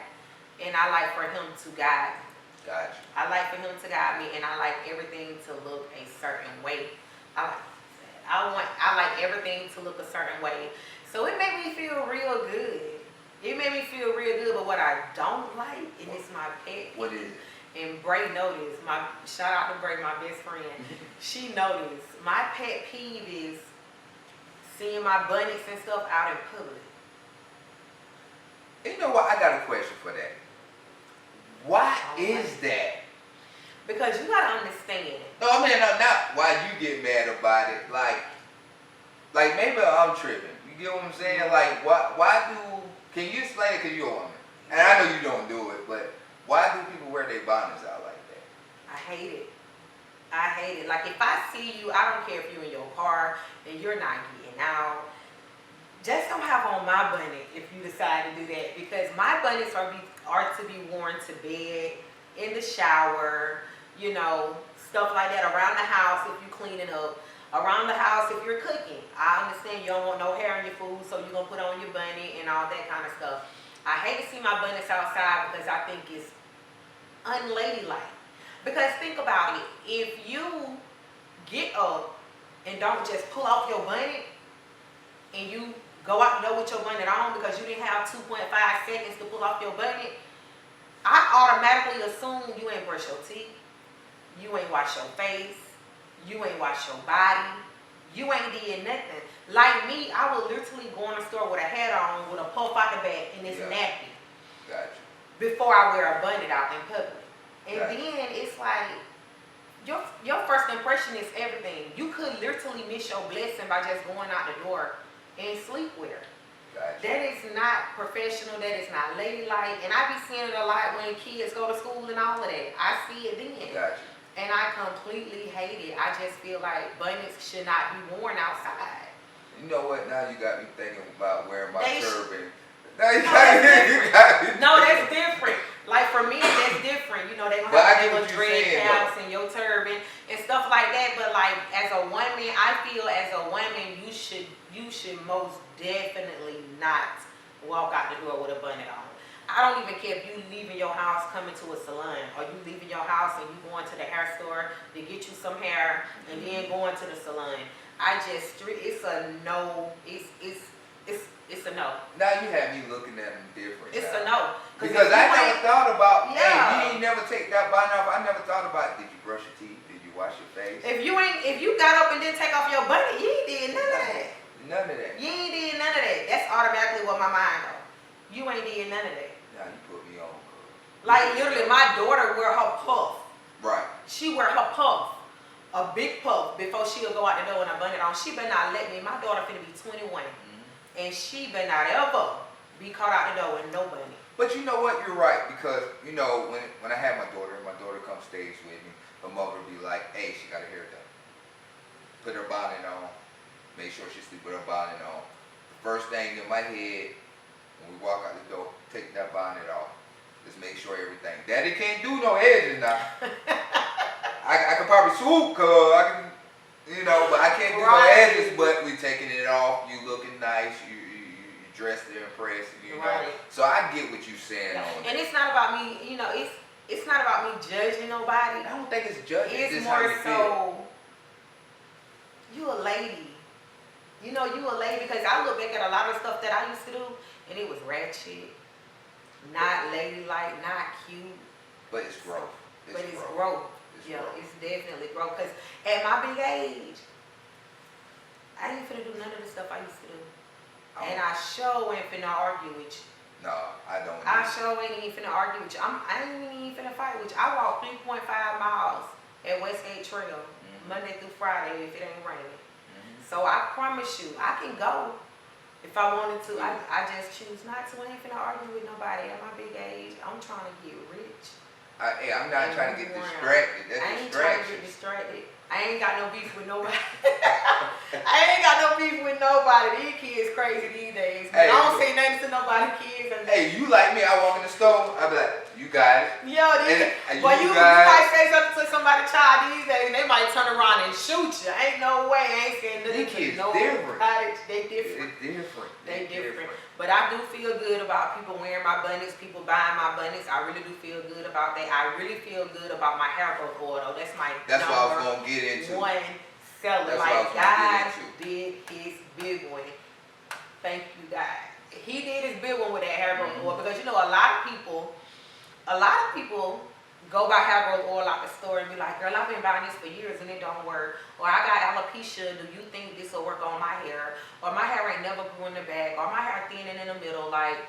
Speaker 2: and I like for him to guide me.
Speaker 1: Gotcha.
Speaker 2: I like for him to guide me, and I like everything to look a certain way. I like everything to look a certain way. So it made me feel real good. It made me feel real good, but what I don't like, and it's my pet,
Speaker 1: What is it?
Speaker 2: And Bray noticed, shout out to Bray, my best friend. She noticed my pet peeve is seeing my buttocks and stuff out in public.
Speaker 1: You know what? I got a question for that. Why is that?
Speaker 2: Because you gotta understand.
Speaker 1: No, I mean not why you get mad about it. Like maybe I'm tripping. You get what I'm saying? Like why do? Can you explain it? Cause you're a woman, and I know you don't do it, but why do people wear their bonnets out like that?
Speaker 2: I hate it. I hate it. Like if I see you, I don't care if you're in your car and you're not getting out. Just don't have on my bunny if you decide to do that, because my bunnies are to be worn to bed, in the shower, you know, stuff like that, around the house if you're cleaning up, around the house if you're cooking. I understand you don't want no hair on your food, so you're going to put on your bunny and all that kind of stuff. I hate to see my bunnies outside because I think it's unladylike. Because think about it, if you get up and don't just pull off your bunny and you go out the door with your bunny on because you didn't have 2.5 seconds to pull off your bunny, I automatically assume you ain't brush your teeth, you ain't wash your face, you ain't wash your body, you ain't did nothing. Like me, I will literally go in the store with a hat on, with a puff out the back, and it's nappy.
Speaker 1: Gotcha.
Speaker 2: Before I wear a bunny out in public. And
Speaker 1: Gotcha.
Speaker 2: then it's like, your first impression is everything. You could literally miss your blessing by just going out the door in sleepwear.
Speaker 1: Gotcha.
Speaker 2: That is not professional. That is not ladylike. And I be seeing it a lot when kids go to school and all of that. I see it then.
Speaker 1: Gotcha.
Speaker 2: And I completely hate it. I just feel like bunnies should not be worn outside.
Speaker 1: You know what? Now you got me thinking about wearing my turban.
Speaker 2: No, that's different. Like for me, that's different. You know, they gonna have little dread caps and your turban and stuff like that. But like as a woman, I feel as a woman, you should most definitely not walk out the door with a bunny on. I don't even care if you leaving your house coming to a salon, or you leaving your house and you going to the hair store to get you some hair and then going to the salon. It's a no. It's a no.
Speaker 1: Now you have me looking at them different.
Speaker 2: It's a no.
Speaker 1: Because I never thought about, hey, you ain't never take that bonnet off. I never thought about, did you brush your teeth? Did you wash your face?
Speaker 2: If you got up and didn't take off your bunny, you ain't did none of that.
Speaker 1: None of that.
Speaker 2: You ain't did none of that. That's automatically what my mind goes. You ain't did none of that.
Speaker 1: Now you put me on.
Speaker 2: Like literally, my daughter wear her puff.
Speaker 1: Right.
Speaker 2: She wear her puff, a big puff, before she'll go out the door with her bunny on. She better not let me. My daughter finna be 21. And she better not ever be caught out the door with no bunny.
Speaker 1: But you know what? You're right, because you know when I had my daughter comes stage with me, her mother would be like, "Hey, she got her hair done. Put her bonnet on. Make sure she sleep with her bonnet on." The first thing in my head when we walk out the door, take that bonnet off. Just make sure everything. Daddy can't do no edges now. I could probably swoop, cause I can. You know, but I can't do no edges, but we taking it off, you looking nice, you dressed to impress, you know. So I get what you're saying on
Speaker 2: And it's not about me, you know, it's not about me judging nobody.
Speaker 1: I don't think it's judging.
Speaker 2: It's more so, you a lady. You know, you a lady, because I look back at a lot of stuff that I used to do, and it was ratchet, not ladylike, not cute.
Speaker 1: But it's growth.
Speaker 2: But it's growth. Yeah, it's definitely growth. Because at my big age, I ain't finna do none of the stuff I used to do. And I sure ain't finna argue with you.
Speaker 1: No, I don't.
Speaker 2: I sure ain't even finna argue with you. I ain't even finna fight with you. I walk 3.5 miles at Westgate Trail, Monday through Friday if it ain't raining. So I promise you, I can go if I wanted to. I just choose not to. I ain't finna argue with nobody at my big age. I'm trying to get rich.
Speaker 1: I'm not trying to get distracted. That's
Speaker 2: I ain't trying to get distracted. I ain't got no beef with nobody. These kids crazy these days. Hey, I don't say nothing to nobody, kids.
Speaker 1: Hey, you like me? I walk in the store. I be like, you got it.
Speaker 2: Yo, but you might say something to somebody's child these days, and they might turn around and shoot you. Ain't no way. I ain't saying nothing.
Speaker 1: These kids
Speaker 2: different. They different.
Speaker 1: They different.
Speaker 2: But I do feel good about people wearing my bunnies, people buying my bunnies. I really do feel good about that. I really feel good about my hair growth oil, though. That's what I was going to get into. One seller. Like, God did his big one. Thank you, God. He did his big one with that hair growth oil, because, you know, a lot of people go buy hair growth oil out the store and be like, girl, I've been buying this for years and it don't work. Or I got alopecia, do you think this will work on my hair? Or my hair ain't never grew in the back, or my hair thinning in the middle. Like,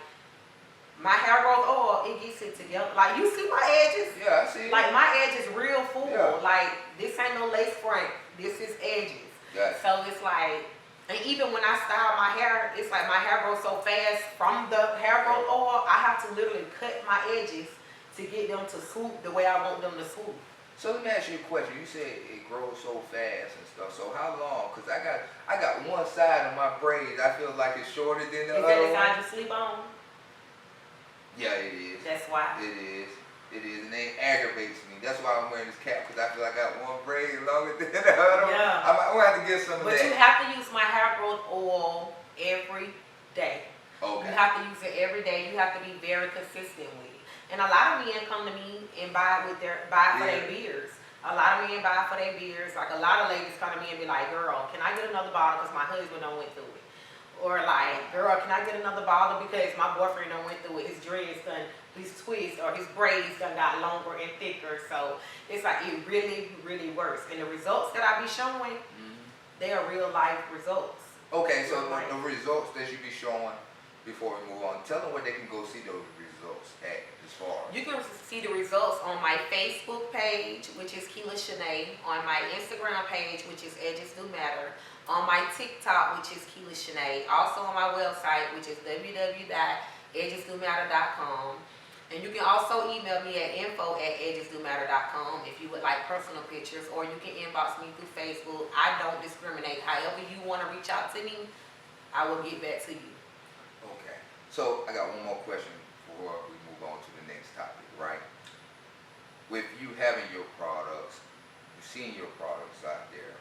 Speaker 2: my hair growth oil, it gets it together. Like, you see my edges?
Speaker 1: Yeah, I see it.
Speaker 2: Like, my edges real full.
Speaker 1: Yeah.
Speaker 2: Like, this ain't no lace front. This is edges.
Speaker 1: Gotcha.
Speaker 2: So it's like, and even when I style my hair, it's like my hair grows so fast from the hair growth oil, I have to literally cut my edges to get them to swoop the way I want them to swoop.
Speaker 1: So let me ask you a question. You said it grows so fast and stuff. So how long? Cause I got one side of my braids. I feel like it's shorter than the
Speaker 2: Is
Speaker 1: other
Speaker 2: that the
Speaker 1: one.
Speaker 2: side you sleep on?
Speaker 1: Yeah, it is.
Speaker 2: That's why.
Speaker 1: It is. It is, and it aggravates me. That's why I'm wearing this cap, because I feel like I got one braid longer than the other.
Speaker 2: Yeah.
Speaker 1: I'm gonna have to get some of
Speaker 2: But
Speaker 1: that.
Speaker 2: you have to use my hair growth oil every day.
Speaker 1: Okay.
Speaker 2: You have to use it every day. You have to be very consistent with it. And a lot of men come to me and buy for their beards. A lot of men buy for their beards. Like, a lot of ladies come to me and be like, girl, can I get another bottle because my husband done went through it? Or like, girl, can I get another bottle because my boyfriend done went through it? His dreads done, his twists or his braids done got longer and thicker. So it's like, it really, really works. And the results that I be showing, they are real life results.
Speaker 1: Okay, so the results that you be showing before we move on, tell them where they can go see those results at as far as.
Speaker 2: You can see the results on my Facebook page, which is Kelia Shanae, on my Instagram page, which is Edges Do Matter, on my TikTok, which is Kelia Shanae, also on my website, which is www.edgesdomatter.com. And you can also email me at info@edgesdomatter.com if you would like personal pictures, or you can inbox me through Facebook. I don't discriminate. However you want to reach out to me, I will get back to you.
Speaker 1: Okay. So I got one more question before we move on to the next topic, right? With you having your products, you seeing your products out there,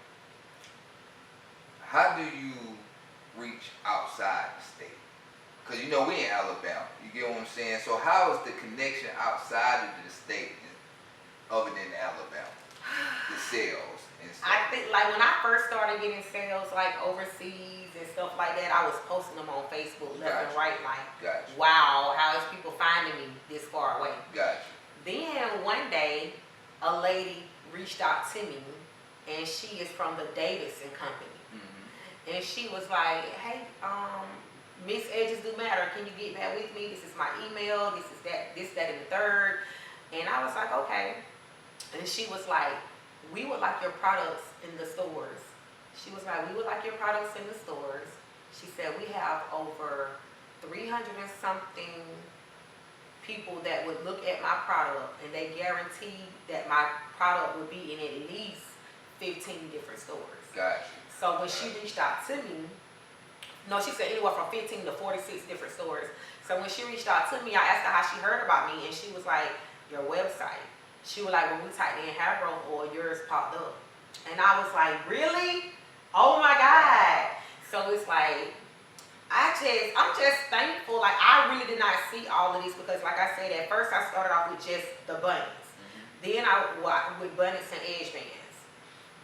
Speaker 1: how do you reach outside the state? Because you know we in Alabama, you get what I'm saying? So how is the connection outside of the state other than Alabama? The sales and stuff.
Speaker 2: I think, like, when I first started getting sales, like, overseas and stuff like that, I was posting them on Facebook left and right, like,
Speaker 1: Gotcha.
Speaker 2: wow, how is people finding me this far away?
Speaker 1: Gotcha.
Speaker 2: Then one day, a lady reached out to me, and she is from the Davidson Company. And she was like, hey, Miss Edges Do Matter, can you get back with me? This is my email, this, that, and the third. And I was like, okay. And she was like, we would like your products in the stores. She was like, we would like your products in the stores. She said, we have over 300 and something people that would look at my product, and they guarantee that my product would be in at least 15 different stores.
Speaker 1: Gotcha.
Speaker 2: So when she reached out to me, no, she said anywhere from 15 to 46 different stores. So when she reached out to me, I asked her how she heard about me, and she was like, your website. She was like, when we typed in hair growth oil, yours popped up. And I was like, really? Oh my God. So it's like, I'm just thankful. Like, I really did not see all of this because, like I said, at first I started off with just the bunnies. Then with bunnies and edge bands.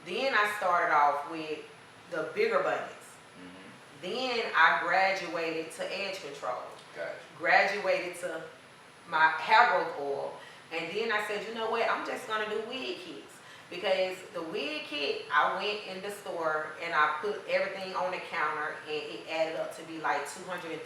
Speaker 2: Then I started off with the bigger bunnies. Then I graduated to edge control.
Speaker 1: Gotcha.
Speaker 2: Graduated to my hair growth oil. And then I said, you know what, I'm just going to do wig kits. Because the wig kit, I went in the store and I put everything on the counter, and it added up to be like $237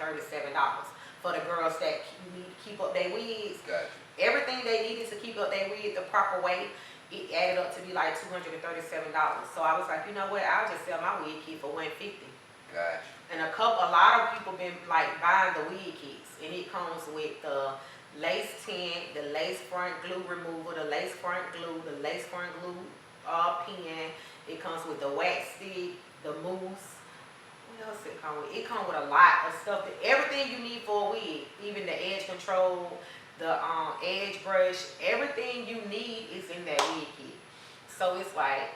Speaker 2: for the girls that need to keep up their wigs.
Speaker 1: Gotcha.
Speaker 2: Everything they needed to keep up their wig the proper way, it added up to be like $237. So I was like, you know what, I'll just sell my wig kit for $150.
Speaker 1: Gotcha.
Speaker 2: And a lot of people been like buying the wig kits, and it comes with the lace tint, the lace front glue remover, the lace front glue, the lace front glue pen. It comes with the wax stick, the mousse. What else it come with? It comes with a lot of stuff. Everything you need for a wig, even the edge control, the edge brush, everything you need is in that wig kit. So it's like,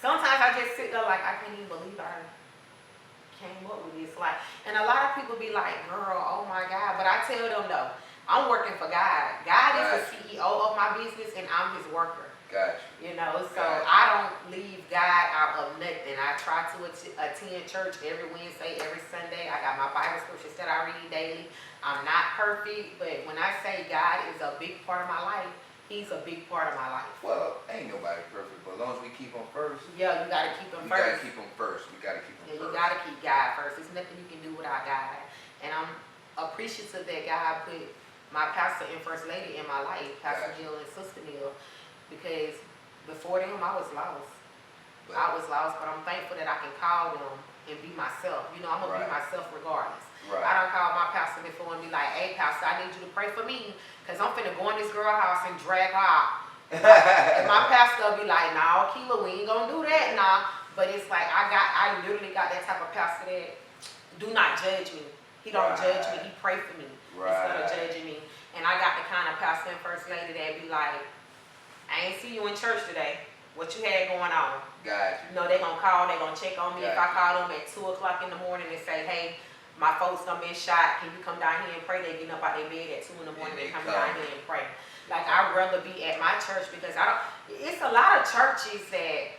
Speaker 2: sometimes I just sit there like, I can't even believe I came up with this. Like, and a lot of people be like, girl, oh my God. But I tell them, though, I'm working for God. God is the CEO of my business, and I'm his worker.
Speaker 1: Gotcha.
Speaker 2: You know, so
Speaker 1: Gotcha.
Speaker 2: I don't leave God out of nothing. I try to attend church every Wednesday, every Sunday. I got my Bible scriptures that I read daily. I'm not perfect, but when I say God is a big part of my life, He's a big part of my life.
Speaker 1: Well, ain't nobody perfect, but as long as we keep Him first.
Speaker 2: Yeah, you gotta keep Him
Speaker 1: We gotta
Speaker 2: first.
Speaker 1: keep Him first. We gotta keep Him
Speaker 2: Yeah,
Speaker 1: first.
Speaker 2: you gotta keep God first. There's nothing you can do without God. And I'm appreciative that God put my pastor and first lady in my life, Pastor
Speaker 1: Gotcha.
Speaker 2: Jill and Sister Neil, because before them I was lost.
Speaker 1: But,
Speaker 2: I was lost, but I'm thankful that I can call them and be myself. You know, I'm gonna be
Speaker 1: Right.
Speaker 2: myself regardless.
Speaker 1: right.
Speaker 2: I don't call my pastor before and be like, hey pastor, I need you to pray for me, because I'm finna go in this girl house and drag her out. And my pastor will be like, nah, Keela, we ain't gonna do that, nah. But it's like I literally got that type of pastor that do not judge me. He don't judge me, he pray for me instead of judging me. And I got the kind of pastor and first lady that be like, I ain't see you in church today. What you had going on?
Speaker 1: Gotcha.
Speaker 2: You know, they gonna call, they gonna check on me. If I
Speaker 1: Gotcha.
Speaker 2: call them at 2 o'clock in the morning and say, hey, my folks done been shot, can you come down here and pray? They get up out their bed at 2 in the morning,
Speaker 1: And
Speaker 2: they
Speaker 1: they
Speaker 2: come
Speaker 1: come.
Speaker 2: down here and pray. Like, I'd rather be at my church because it's a lot of churches that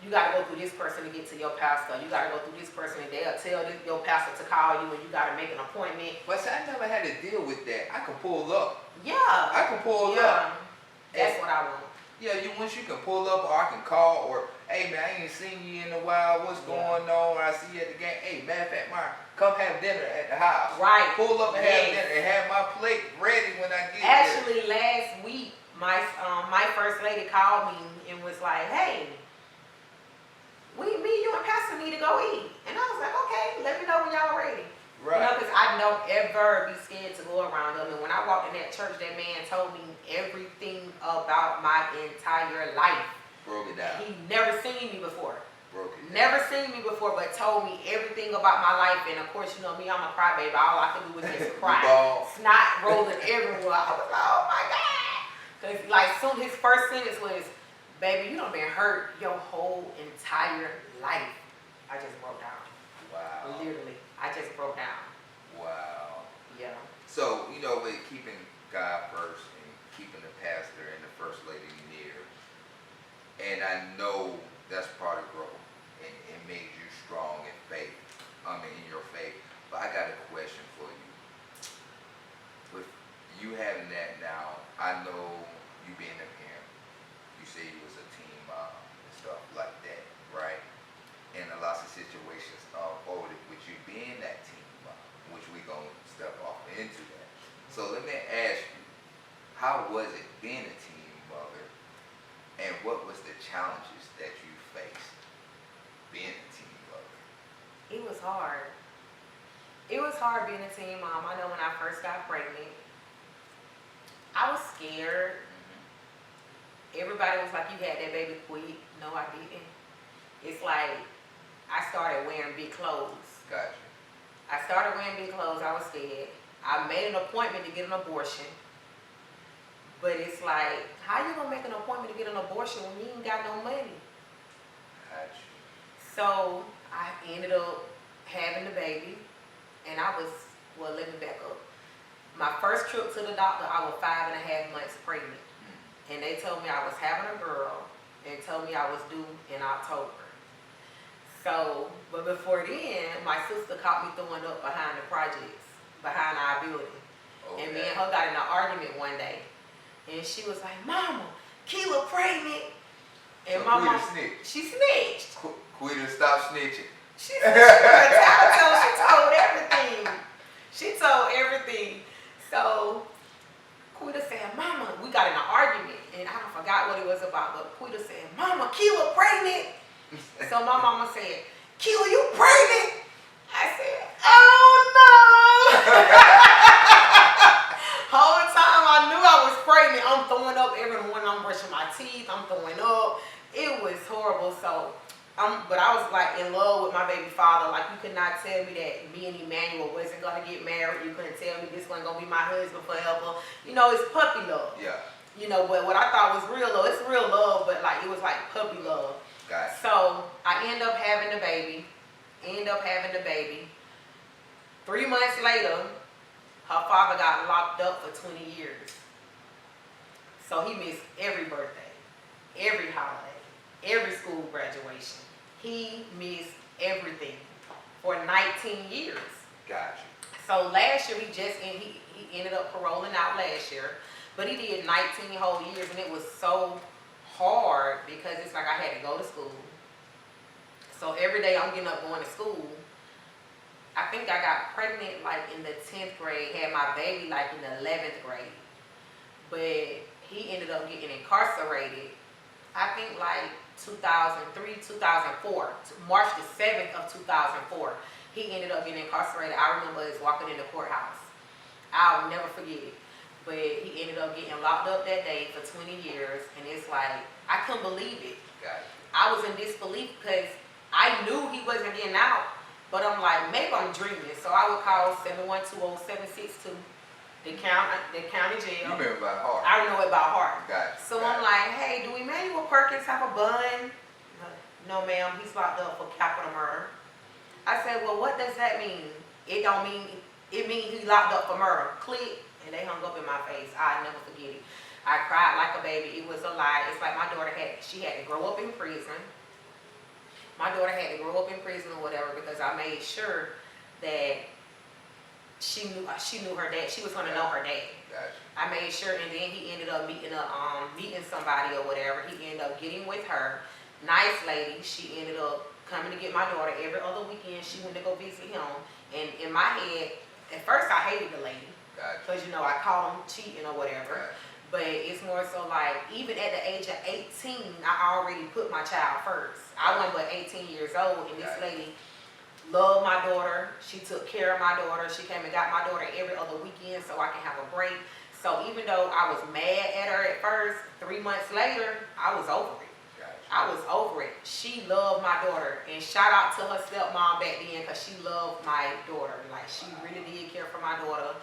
Speaker 2: you gotta go through this person to get to your pastor. You gotta go through this person and they'll tell your pastor to call you and you gotta make an appointment.
Speaker 1: But see, I never had to deal with that. I can pull up.
Speaker 2: Yeah.
Speaker 1: I can pull up.
Speaker 2: That's what I want.
Speaker 1: Yeah, once you can pull up, or I can call, or hey man, I ain't seen you in a while. What's going on? Or I see you at the game. Hey, matter of fact, Myron, come have dinner at the house.
Speaker 2: Right.
Speaker 1: Pull up and have dinner and have my plate ready when I get there.
Speaker 2: Actually, last week, my first lady called me and was like, "Hey, me, you and Pastor need to go eat." And I was like, "Okay, let me know when y'all ready."
Speaker 1: Right.
Speaker 2: You know, because I don't ever be scared to go around them. And when I walked in that church, that man told me everything about my entire life.
Speaker 1: Broke it down.
Speaker 2: He never seen me before.
Speaker 1: Broke it down.
Speaker 2: Never seen me before, but told me everything about my life. And of course, you know me, I'm a crybaby. All I can do is just cry. Snot rolling everywhere. I was like, oh my God. Because like soon his first sentence was, baby, you done been hurt your whole entire life. I just broke down.
Speaker 1: Wow.
Speaker 2: Literally. I just broke down.
Speaker 1: Wow.
Speaker 2: Yeah.
Speaker 1: So, with keeping God first and keeping the pastor and the first lady near, and I know that's part of growth and it made you strong in faith, in your faith. But I got a question for you. With you having that now, I know you being a parent, you say you was a teen mom and stuff like that, right? And a lot of situations unfolded with you being that teen mom, which we gonna step off into that. So let me ask you, how was it being a teen mother, and what was the challenges that you faced being a teen mother?
Speaker 2: It was hard. It was hard being a teen mom. I know when I first got pregnant, I was scared. Everybody was like, you had that baby quick. No, I didn't. It's like, I started wearing big clothes.
Speaker 1: Gotcha.
Speaker 2: I started wearing big clothes. I was scared. I made an appointment to get an abortion. But it's like, how you gonna make an appointment to get an abortion when you ain't got no money?
Speaker 1: Gotcha.
Speaker 2: So I ended up having the baby, and I was, let me back up. My first trip to the doctor, I was 5.5 months pregnant. And they told me I was having a girl and told me I was due in October. So, but before then, my sister caught me throwing up behind the projects, behind our building.
Speaker 1: Okay.
Speaker 2: And me and her got in an argument one day. And she was like, Mama, Keela pregnant. And
Speaker 1: So
Speaker 2: my
Speaker 1: Quita
Speaker 2: mom,
Speaker 1: snitched.
Speaker 2: she snitched.
Speaker 1: Quita, stop snitching.
Speaker 2: She told everything. She told everything. So Quita said, Mama, we got in an argument, and I forgot what it was about, but Quita said, Mama, Keela pregnant. So my mama said, Keela, you pregnant? I said, oh no. Whole time I knew I was pregnant. I'm throwing up every morning. I'm brushing my teeth. I'm throwing up. It was horrible. So, but I was like in love with my baby father. Like, you could not tell me that me and Emmanuel wasn't going to get married. You couldn't tell me this wasn't going to be my husband forever. You know, it's puppy love.
Speaker 1: Yeah.
Speaker 2: You know, but what I thought was real love, it's real love, but like it was like puppy love.
Speaker 1: Got it.
Speaker 2: So I end up having the baby. 3 months later, her father got locked up for 20 years. So he missed every birthday, every holiday, every school graduation. He missed everything for 19 years.
Speaker 1: Gotcha.
Speaker 2: So last year he ended up paroling out last year, but he did 19 whole years, and it was so hard because it's like I had to go to school. So every day I'm getting up going to school. I think I got pregnant like in the 10th grade, had my baby like in the 11th grade. But he ended up getting incarcerated, I think like 2003, 2004, March the 7th of 2004. He ended up getting incarcerated. I remember us walking in the courthouse. I'll never forget it. But he ended up getting locked up that day for 20 years. And it's like, I couldn't believe it.
Speaker 1: Gotcha.
Speaker 2: I was in disbelief because I knew he wasn't getting out. But I'm like, maybe I'm dreaming. So I would call 712-0762, the county jail.
Speaker 1: You remember by heart.
Speaker 2: I know it by heart.
Speaker 1: Gotcha.
Speaker 2: So I'm like, hey, do Emmanuel Perkins have a bun? No, ma'am, he's locked up for capital murder. I said, well, what does that mean? It means he locked up for murder. Click, and they hung up in my face. I'll never forget it. I cried like a baby. It was a lie. It's like my daughter had to grow up in prison. My daughter had to grow up in prison or whatever because I made sure that she knew her dad. She was going to know her dad.
Speaker 1: Gotcha.
Speaker 2: I made sure, and then he ended up meeting somebody or whatever. He ended up getting with her. Nice lady. She ended up coming to get my daughter every other weekend. She went to go visit him. And in my head, at first I hated the lady. Because, gotcha. I called him cheating or whatever.
Speaker 1: Gotcha.
Speaker 2: But it's more so like, even at the age of 18, I already put my child first. I wasn't but 18 years old, and this lady loved my daughter. She took care of my daughter. She came and got my daughter every other weekend so I can have a break. So even though I was mad at her at first, 3 months later, I was over it.
Speaker 1: Gotcha.
Speaker 2: I was over it. She loved my daughter. And shout out to her stepmom back then because she loved my daughter. Like, she really did care for my daughter.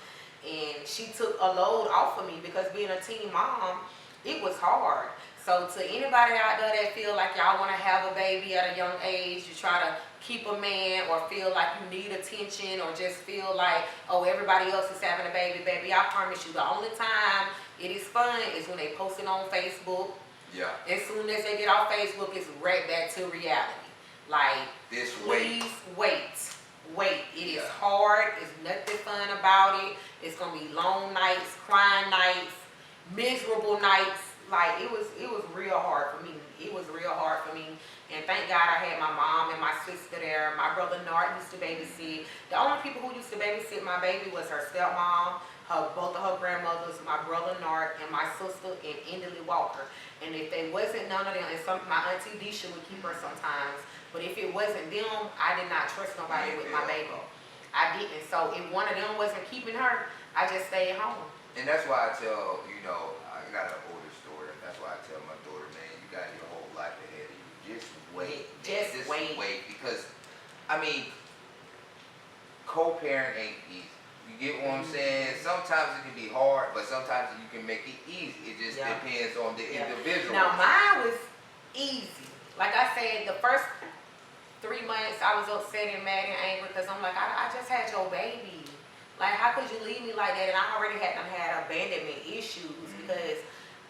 Speaker 2: And she took a load off of me because being a teen mom, it was hard. So to anybody out there that feel like y'all want to have a baby at a young age, you try to keep a man or feel like you need attention or just feel like, oh, everybody else is having a baby, I promise you the only time it is fun is when they post it on Facebook.
Speaker 1: Yeah.
Speaker 2: As soon as they get off Facebook, it's right back to reality. Like, please wait. It is hard. It's nothing fun about it. It's gonna be long nights, crying nights, miserable nights. Like, it was real hard for me. It was real hard for me. And thank God I had my mom and my sister there. My brother Nart used to babysit. The only people who used to babysit my baby was her stepmom, both of her grandmothers, my brother Nart, and my sister and Indley Walker. And if they wasn't none of them, and my auntie Deisha would keep her sometimes. But if it wasn't them, I did not trust nobody with my baby. I didn't. So if one of them wasn't keeping her, I just stayed home.
Speaker 1: And that's why I tell, I got an older story. That's why I tell my daughter, man, you got your whole life ahead of you. Just wait.
Speaker 2: Just wait.
Speaker 1: Because, co-parent ain't easy. You get what I'm saying? Sometimes it can be hard, but sometimes you can make it easy. It just depends on the individual.
Speaker 2: Now mine was easy. Like I said, the first 3 months I was upset and mad and angry because I'm like, I just had your baby. Like, how could you leave me like that? And I already had abandonment issues because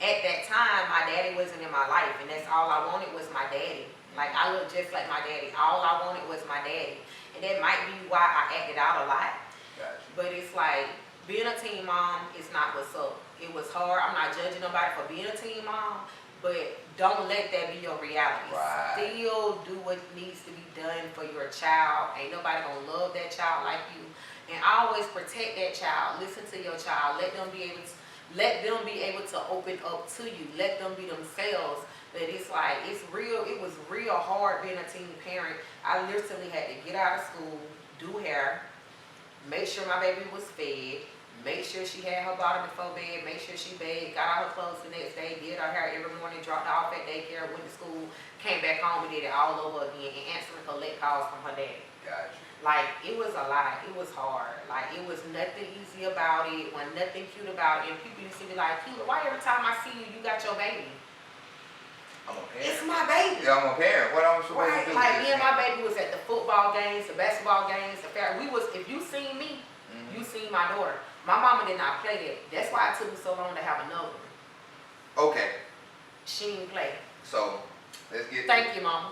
Speaker 2: at that time my daddy wasn't in my life, and that's all I wanted was my daddy. Like, I looked just like my daddy. All I wanted was my daddy. And that might be why I acted out a lot.
Speaker 1: Gotcha.
Speaker 2: But it's like, being a teen mom is not what's up. It was hard. I'm not judging nobody for being a teen mom, but don't let that be your reality.
Speaker 1: Right.
Speaker 2: Still do what needs to be done for your child. Ain't nobody gonna love that child like you. And always protect that child. Listen to your child. Let them be able to open up to you. Let them be themselves. But it's like, it was real hard being a teen parent. I literally had to get out of school, do hair, make sure my baby was fed, make sure she had her bottle before bed, make sure she bathed, got out her clothes the next day, did her hair every morning, dropped her off at daycare, went to school, came back home and did it all over again, and answering collect calls from her daddy.
Speaker 1: Gotcha.
Speaker 2: Like, it was a lot. It was hard. Like, it was nothing easy about it, wasn't nothing cute about it. And people used to be like, Keela, why every time I see you, you got your baby?
Speaker 1: I'm a parent.
Speaker 2: It's my baby.
Speaker 1: Yeah, I'm a parent. What I'm supposed to do?
Speaker 2: Like, me and my baby was at the football games, the basketball games, the fair. If you seen me, you seen my daughter. My mama did not play that. That's why it took me so long to have another one.
Speaker 1: Okay.
Speaker 2: She didn't play.
Speaker 1: So let's get.
Speaker 2: Thank you, Mama.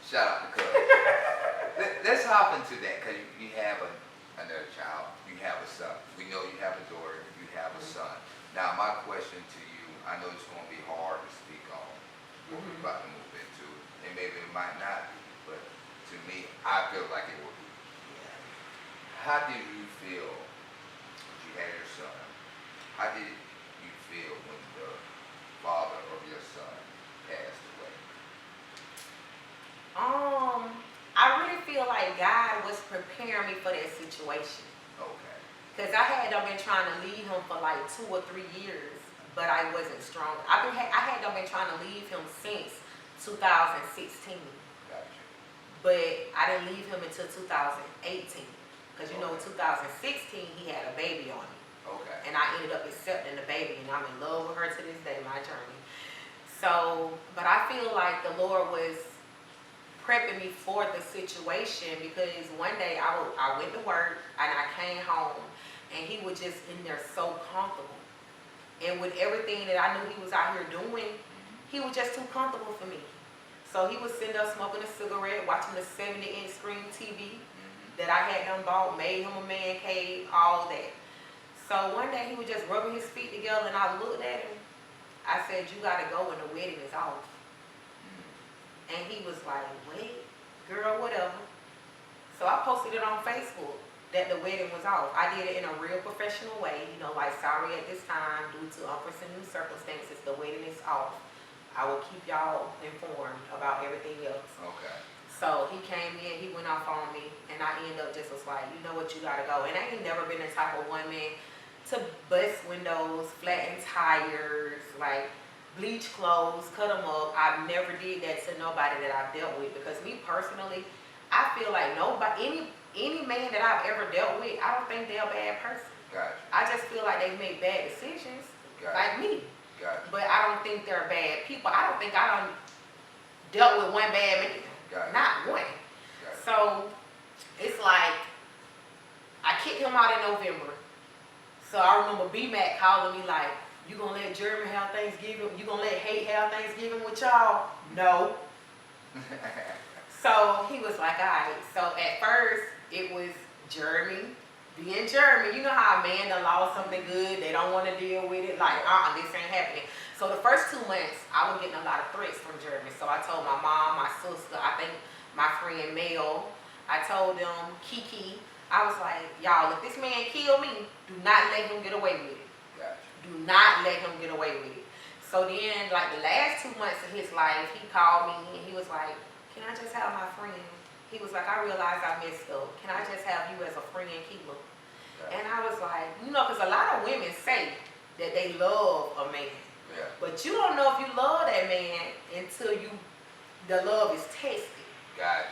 Speaker 1: Shout out to Cuz. Let's hop into that because you have another child. You have a son. We know you have a daughter. You have a son. Now, my question to you, I know it's going to be hard to speak on what we're about to move into, and maybe it might not be, but to me, I feel like it will be. How did you feel when you had your son? How did you feel when the father of your son passed away?
Speaker 2: I really feel like God was preparing me for that situation.
Speaker 1: Okay.
Speaker 2: Because I had been trying to leave him for like 2 or 3 years, but I wasn't strong. I had been trying to leave him since 2016.
Speaker 1: Gotcha.
Speaker 2: But I didn't leave him until 2018. Because in 2016, he had a baby on him.
Speaker 1: Okay.
Speaker 2: And I ended up accepting the baby, and I'm in love with her to this day, my journey. So, but I feel like the Lord was prepping me for the situation, because one day I went to work and I came home and he was just in there so comfortable. And with everything that I knew he was out here doing, he was just too comfortable for me. So he was sitting there smoking a cigarette, watching the 70-inch screen TV that I had done bought, made him a man cave, all that. So one day he was just rubbing his feet together, and I looked at him. I said, "You gotta go when the wedding is off." And he was like, "Wait, girl, whatever." So I posted it on Facebook that the wedding was off. I did it in a real professional way, like, sorry at this time, due to unforeseen circumstances, the wedding is off. I will keep y'all informed about everything else.
Speaker 1: Okay.
Speaker 2: So he came in, he went off on me, and I ended up just was like, "You know what, you gotta go." And I ain't never been the type of woman to bust windows, flatten tires, like bleach clothes, cut them up. I've never did that to nobody that I've dealt with, because me personally, I feel like nobody, any man that I've ever dealt with, I don't think they're a bad person.
Speaker 1: Gotcha.
Speaker 2: I just feel like they make bad decisions, like me.
Speaker 1: Gotcha.
Speaker 2: But I don't think they're bad people. I don't think I done dealt with one bad man.
Speaker 1: Gotcha.
Speaker 2: Not one.
Speaker 1: Gotcha.
Speaker 2: So it's like I kicked him out in November. So I remember B-Mac calling me like, "You gonna let Jeremy have Thanksgiving? You gonna let Hate have Thanksgiving with y'all?" No. So he was like, "All right." So at first it was Jeremy being Jeremy. You know how a man done lost something good, they don't want to deal with it. Like, this ain't happening. So the first 2 months, I was getting a lot of threats from Jeremy. So I told my mom, my sister, I think my friend Mel, I told them, Kiki, I was like, "Y'all, if this man kill me, do not let him get away with it.
Speaker 1: Gotcha.
Speaker 2: Do not let him get away with it." So then, like the last 2 months of his life, he called me and he was like, "Can I just have my friend?" He was like, "I realized I messed up. Can I just have you as a friend, keeper?"
Speaker 1: Gotcha.
Speaker 2: And I was like, because a lot of women say that they love a man.
Speaker 1: Yeah.
Speaker 2: But you don't know if you love that man until the love is tested.
Speaker 1: Gotcha.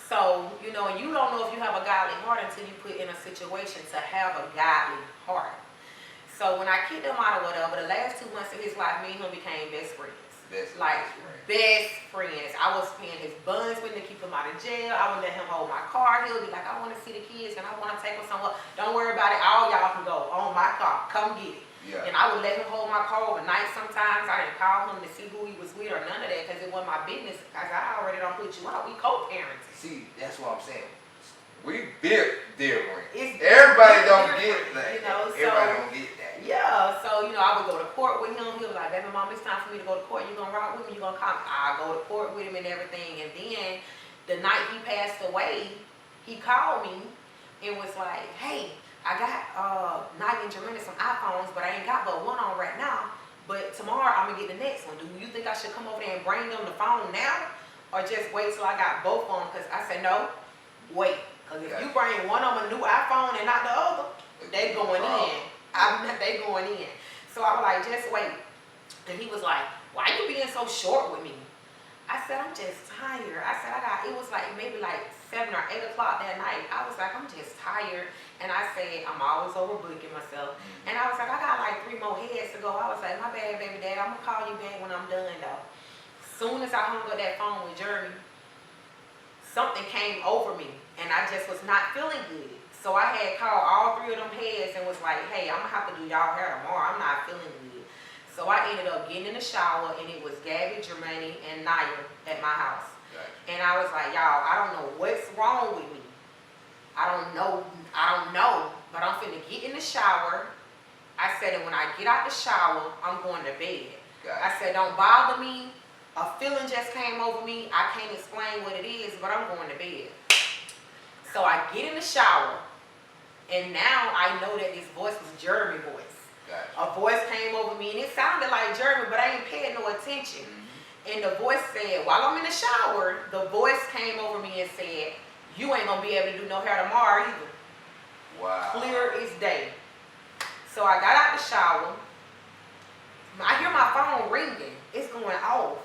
Speaker 2: So, you don't know if you have a godly heart until you put in a situation to have a godly heart. So when I kicked him out or whatever, the last 2 months of his life, me and him became best friends. Best friends. I was paying his buns with him to keep him out of jail. I would let him hold my car. He'll be like, "I want to see the kids and I want to take them somewhere. Don't worry about it. All y'all can go on my car. Come get it."
Speaker 1: Yeah.
Speaker 2: And I would let him hold my car overnight sometimes. I didn't call him to see who he was with or none of that, because it wasn't my business. I already don't put you out. We co-parents.
Speaker 1: See, that's what I'm saying. We built different.
Speaker 2: Everybody
Speaker 1: don't get that. Everybody don't get that.
Speaker 2: Yeah, so I would go to court with him. He was like, "Baby mom, it's time for me to go to court. You gonna rock with me? You gonna call me?" I go to court with him and everything. And then the night he passed away, he called me and was like, "Hey, I got Nike and Jermaine some iPhones, but I ain't got but one on right now. But tomorrow I'm gonna get the next one. Do you think I should come over there and bring them the phone now, or just wait till I got both of them?" Because I said, "No, wait. Because if you bring one of them a new iPhone and not the other, they going in. They going in." So I was like, "Just wait." And he was like, "Why you being so short with me?" I said, "I'm just tired." I said, it was like maybe like 7 or 8 o'clock that night. I was like, "I'm just tired." And I said, I'm always overbooking myself. And I was like, "I got like 3 more heads to go." I was like, "My bad, baby dad. I'm going to call you back when I'm done though." Soon as I hung up that phone with Jeremy, something came over me and I just was not feeling good. So I had called all 3 of them heads and was like, "Hey, I'm going to have to do y'all hair tomorrow. I'm not feeling good." So I ended up getting in the shower, and it was Gabby, Jermaine, and Naya at my house.
Speaker 1: Gotcha.
Speaker 2: And I was like, y'all, I don't know what's wrong with me. I don't know, but I'm finna get in the shower. I said, and when I get out the shower, I'm going to bed.
Speaker 1: Gotcha.
Speaker 2: I said, don't bother me. A feeling just came over me. I can't explain what it is, but I'm going to bed. So I get in the shower, and now I know that this voice was Jeremy's voice.
Speaker 1: Gotcha.
Speaker 2: A voice came over me, and it sounded like Jeremy, but I ain't paying no attention. And the voice said, while I'm in the shower, the voice came over me and said, you ain't gonna be able to do no hair tomorrow either.
Speaker 1: Wow.
Speaker 2: Clear as day. So I got out the shower. I hear my phone ringing. It's going off.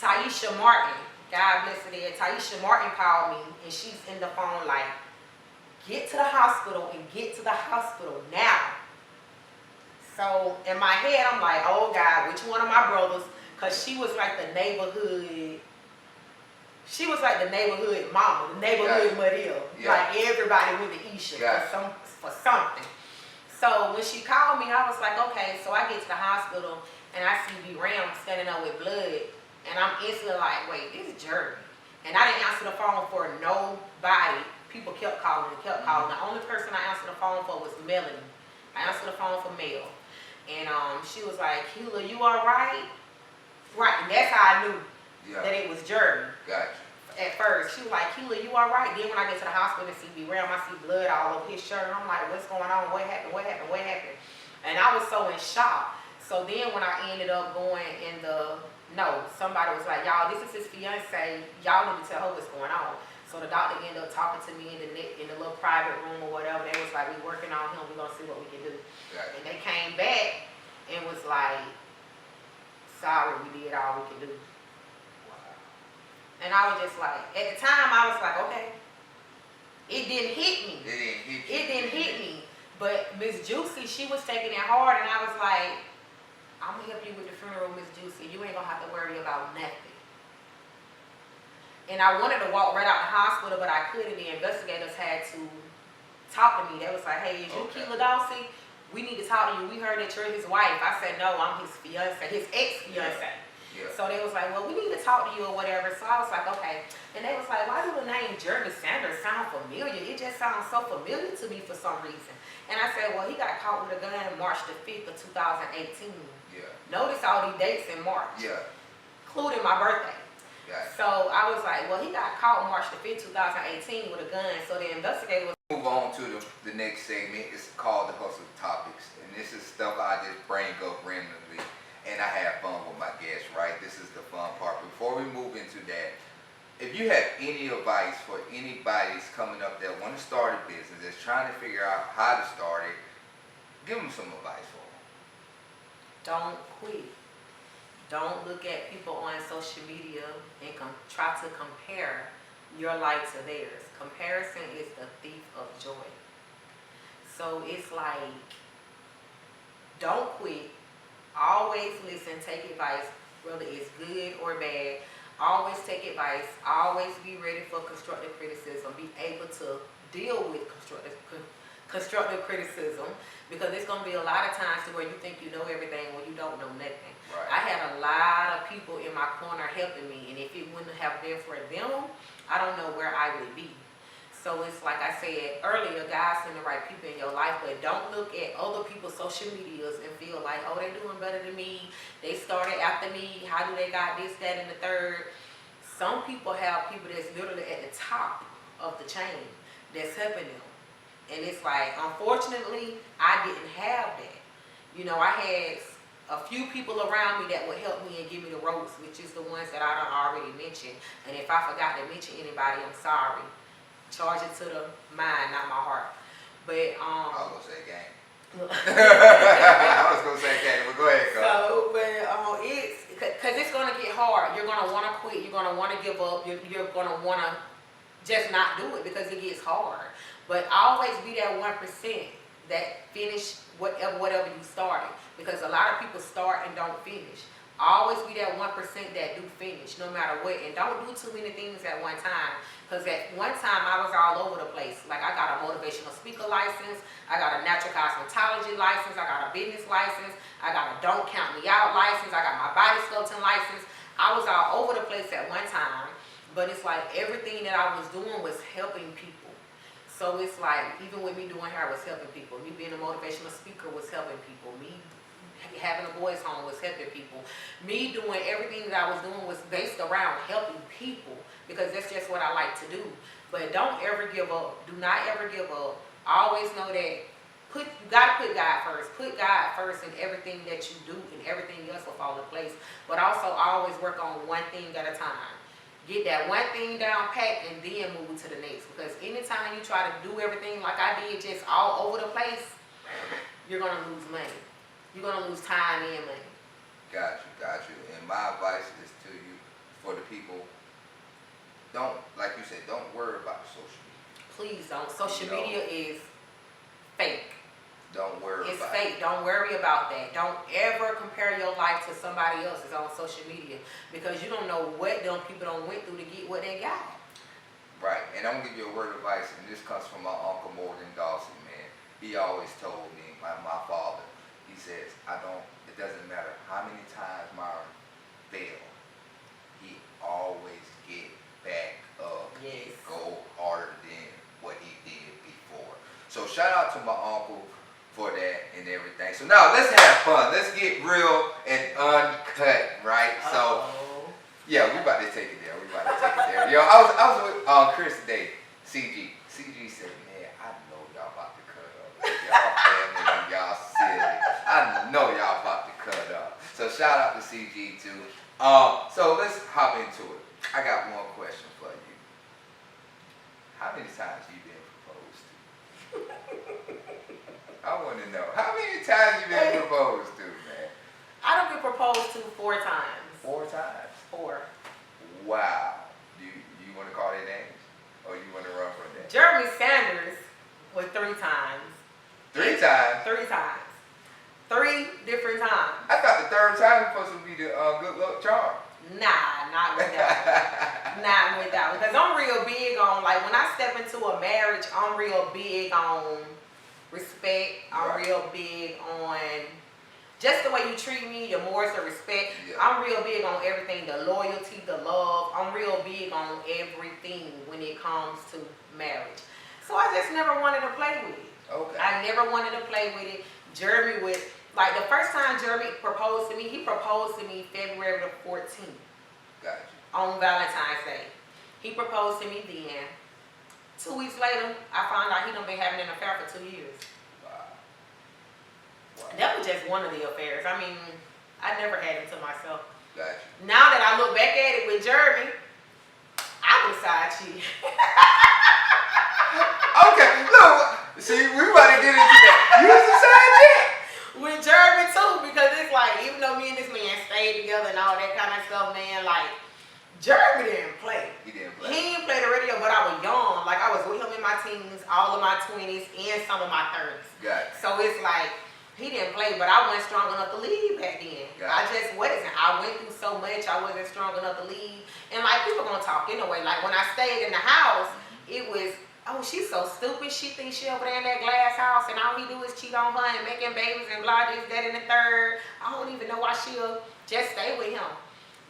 Speaker 2: Taisha Martin, God bless her there. Taisha Martin called me, and she's in the phone like, get to the hospital and get to the hospital now. So in my head, I'm like, oh God, which one of my brothers? Because she was like the neighborhood. She was like the neighborhood mama, the neighborhood Madil. Like everybody went to Isha for something. So when she called me, I was like, okay. So I get to the hospital and I see B Ram standing up with blood, and I'm instantly like, wait, this is Jeremy. And I didn't answer the phone for nobody. People kept calling and kept calling. The only person I answered the phone for was Melanie. I answered the phone for Mel, and she was like, Keela, you all right? Right, and that's how I knew that it was Jeremy.
Speaker 1: Gotcha.
Speaker 2: At first, she was like, Keela, you all right? Then when I get to the hospital and see B Ram, I see blood all over his shirt, and I'm like, what's going on? What happened? What happened? What happened? And I was so in shock. So then when I ended up going in somebody was like, y'all, this is his fiance. Y'all need to tell her what's going on. So the doctor ended up talking to me in the little private room or whatever. They was like, we working on him. We're going to see what we can do.
Speaker 1: Gotcha.
Speaker 2: And they came back and was like, sorry, we did all we can do.
Speaker 1: Wow.
Speaker 2: And I was just like, at the time, I was like, okay. It didn't hit me. It didn't hit me. But Miss Juicy, she was taking it hard, and I was like, I'm going to help you with the funeral, Miss Juicy. You ain't going to have to worry about nothing. And I wanted to walk right out the hospital, but I couldn't. The investigators had to talk to me. They was like, hey, is you Keela Dawson? We need to talk to you. We heard that you're his wife. I said, no, I'm his fiance, his ex-fiance.
Speaker 1: Yeah.
Speaker 2: So they was like, well, we need to talk to you or whatever. So I was like, okay. And they was like, why do the name Jeremy Sanders sound familiar? It just sounds so familiar to me for some reason. And I said, well, he got caught with a gun March the 5th of 2018.
Speaker 1: Yeah.
Speaker 2: Notice all these dates in March.
Speaker 1: Yeah.
Speaker 2: Including my birthday.
Speaker 1: Gotcha.
Speaker 2: So I was like, well, he got caught March the 5th, 2018 with a gun. So the investigator was...
Speaker 1: Move on to the next segment. It's called the Hustle Topics. And this is stuff I just bring up randomly. And I have fun with my guests, right? This is the fun part. Before we move into that, if you have any advice for anybody that's coming up that want to start a business, that's trying to figure out how to start it, give them some advice for them.
Speaker 2: Don't quit. Don't look at people on social media and try to compare your life to theirs. Comparison is the thief of joy. So it's like, don't quit. Always listen, take advice, whether it's good or bad. Always take advice. Always be ready for constructive criticism. Be able to deal with constructive criticism, because it's going to be a lot of times to where you think you know everything when you don't know nothing.
Speaker 1: Right.
Speaker 2: I had a lot of people in my corner helping me, and if it wouldn't have been for them, I don't know where I would be. So it's like I said earlier, God send the right people in your life, but don't look at other people's social medias and feel like, oh, they're doing better than me. They started after me. How do they got this, that, and the third? Some people have people that's literally at the top of the chain that's helping them. And it's like, unfortunately, I didn't have that. You know, I had a few people around me that would help me and give me the ropes, which is the ones that I done already mentioned. And if I forgot to mention anybody, I'm sorry. Charge it to the mind, not my heart. But
Speaker 1: I was gonna say gang. I was gonna say gang, but go ahead,
Speaker 2: So, but it's because it's gonna get hard. You're gonna want to quit. You're gonna want to give up. You're gonna want to just not do it because it gets hard. But always be that 1% that finish whatever you started, because a lot of people start and don't finish. Always be that 1% that do finish, no matter what, and don't do too many things at one time. Because at one time I was all over the place. Like, I got a motivational speaker license, I got a natural cosmetology license, I got a business license. I got a Don't Count Me Out license. I got my body sculpting license. I was all over the place at one time. But it's like everything that I was doing was helping people. So it's like, even with me doing hair was helping people. Me being a motivational speaker was helping people. Me having a boys' home was helping people. Me doing everything that I was doing was based around helping people, because that's just what I like to do. But don't ever give up. Do not ever give up. Always know that you gotta put God first. Put God first in everything that you do, and everything else will fall in place. But also always work on one thing at a time. Get that one thing down pat and then move to the next. Because anytime you try to do everything like I did, just all over the place, you're gonna lose money. You're gonna lose time and money.
Speaker 1: Got you. And my advice is to you, for the people, don't, like you said, don't worry about the social media.
Speaker 2: Please don't. Social media is fake.
Speaker 1: Don't worry
Speaker 2: it's
Speaker 1: about
Speaker 2: fake.
Speaker 1: it.
Speaker 2: Don't worry about that. Don't ever compare your life to somebody else's on social media, because you don't know what them people done went through to get what they got.
Speaker 1: Right. And I'm gonna give you a word of advice, and this comes from my Uncle Morgan Dawson, man. He always told me, my father, he says, it doesn't matter how many times Myron failed, he always get back up and go harder than what he did before. So shout out to my uncle for that and everything. So now let's have fun. Let's get real and uncut, right? So yeah, we about to take it there. Yo, I was with Chris today, CG. CG said, man, I know y'all about to cut up. Y'all family and y'all silly. I know y'all about to cut up. So shout out to CG too. So let's hop into it. I got one question for you. How many times you been proposed to? I want to know. How many times you been proposed to, man?
Speaker 2: I done been proposed to 4 times.
Speaker 1: 4 times?
Speaker 2: 4.
Speaker 1: Wow. Do you want to call their names? Or you want to run from that?
Speaker 2: Jeremy Sanders was 3 times.
Speaker 1: 3 times?
Speaker 2: 3 times. 3 different times.
Speaker 1: I thought the 3rd time was supposed to be the good luck charm.
Speaker 2: Nah, not with that one. Not with that one. Because I'm real big on, like, when I step into a marriage, I'm real big on respect. I'm real big on just the way you treat me, your morals of respect. Yeah. I'm real big on everything, the loyalty, the love. I'm real big on everything when it comes to marriage. So I just never wanted to play with it.
Speaker 1: Okay.
Speaker 2: I never wanted to play with it. Jeremy would, like the first time Jeremy proposed to me, he proposed to me February the 14th.
Speaker 1: Gotcha.
Speaker 2: On Valentine's Day. He proposed to me then. 2 weeks later, I found out he done been having an affair for 2 years.
Speaker 1: Wow.
Speaker 2: That was just one of the affairs. I mean, I never had it to myself.
Speaker 1: Gotcha.
Speaker 2: Now that I look back at it with Jeremy, I was a side chick.
Speaker 1: Okay, look, see, we about to get into that. You was a side chick?
Speaker 2: With Jeremy too, because it's like, even though me and this man stayed together and all that kind of stuff, man, like, Jeremy didn't play.
Speaker 1: He didn't play.
Speaker 2: He didn't play the radio, but I was young. Like, I was with him in my teens, all of my 20s, and some of my 30s.
Speaker 1: Gotcha.
Speaker 2: So it's like, he didn't play, but I wasn't strong enough to lead back then.
Speaker 1: Gotcha.
Speaker 2: I just wasn't. I went through so much, I wasn't strong enough to lead. And like, people gonna talk anyway. Like, when I stayed in the house, it was, oh, she's so stupid. She thinks she over there in that glass house, and all he do is cheat on her and making babies and blah, this, that, and the third. I don't even know why she'll just stay with him.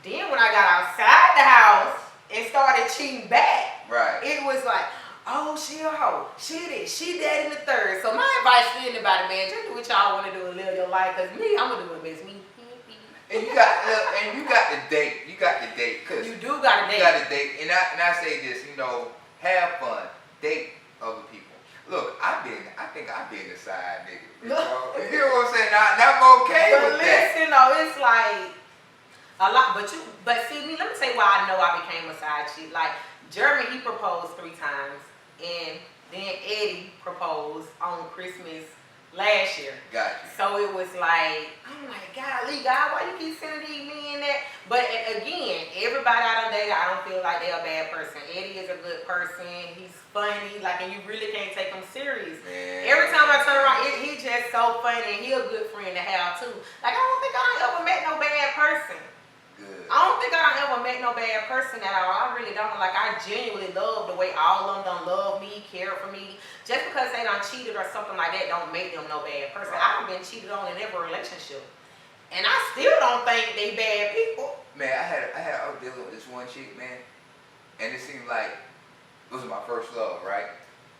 Speaker 2: Then when I got outside the house and started cheating back, it was like, oh, she a hoe. She this, she that, and the third. So my advice to anybody, man, just do what y'all want to do and live your life. Cause me, I'm gonna do it best. Me.
Speaker 1: And you got the date. You got the date. Cause
Speaker 2: you do got a date.
Speaker 1: You got a date. And I say this, you know, have fun. Date other people. Look, I think I've been a side nigga. You know what I'm saying? I'm okay with that. But
Speaker 2: listen, though, it's like a lot. But see, let me tell you why I know I became a side chick. Like, Jeremy, he proposed 3 times. And then Eddie proposed on Christmas last year.
Speaker 1: Gotcha.
Speaker 2: So it was like, I'm like, golly, God, why you keep sending these men that? But again, everybody I done dated, I don't feel like they're a bad person. Eddie is a good person. He's funny, like, and you really can't take him serious.
Speaker 1: Man.
Speaker 2: Every time I turn around, he just so funny, and he a good friend to have too. Like, I don't think I done ever met no bad person.
Speaker 1: Good.
Speaker 2: I don't think I done ever never met no bad person at all. I really don't. Like, I genuinely love the way all of them don't love me, care for me. Just because they done cheated or something like that don't make them no bad person. I've been cheated on in every relationship. And I still don't think they bad people.
Speaker 1: Man, I was dealing with this one chick, man. And it seemed like it was my first love, right?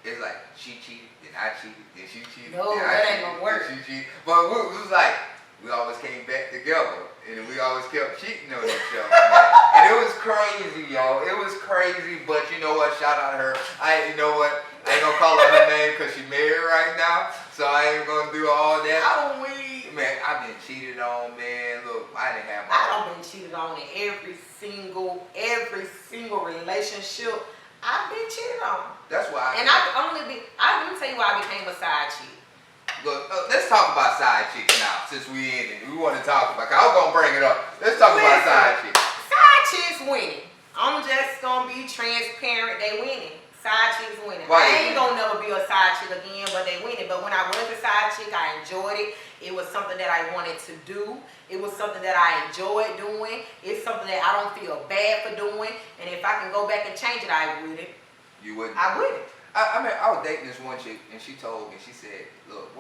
Speaker 1: It's like she cheated, then I cheated, then she cheated.
Speaker 2: No,
Speaker 1: then
Speaker 2: that
Speaker 1: I
Speaker 2: ain't gonna work.
Speaker 1: Then she cheated. But it was like, we always came back together. And we always kept cheating on each other, man. And it was crazy, yo. It was crazy, but you know what? Shout out to her. You know what? I ain't gonna call her name because she's married right now. So I ain't gonna do all that.
Speaker 2: Oh, we.
Speaker 1: Man, I've been cheated on, man. Look, I didn't have my...
Speaker 2: I've been cheated on in every single relationship. I've been cheated on.
Speaker 1: That's why
Speaker 2: let me tell you why I became a side chick.
Speaker 1: Look, let's talk about side chicks now, since we in it. We want to talk about, I was going to bring it up. Let's talk about side chicks.
Speaker 2: Side chicks winning. I'm just going to be transparent. They winning. Side chicks winning.
Speaker 1: Why
Speaker 2: I ain't going to never be a side chick again, but they winning. But when I was a side chick, I enjoyed it. It was something that I wanted to do. It was something that I enjoyed doing. It's something that I don't feel bad for doing. And if I can go back and change it, I would.
Speaker 1: You wouldn't?
Speaker 2: I wouldn't.
Speaker 1: I mean, I was dating this one chick, and she told me, she said, look,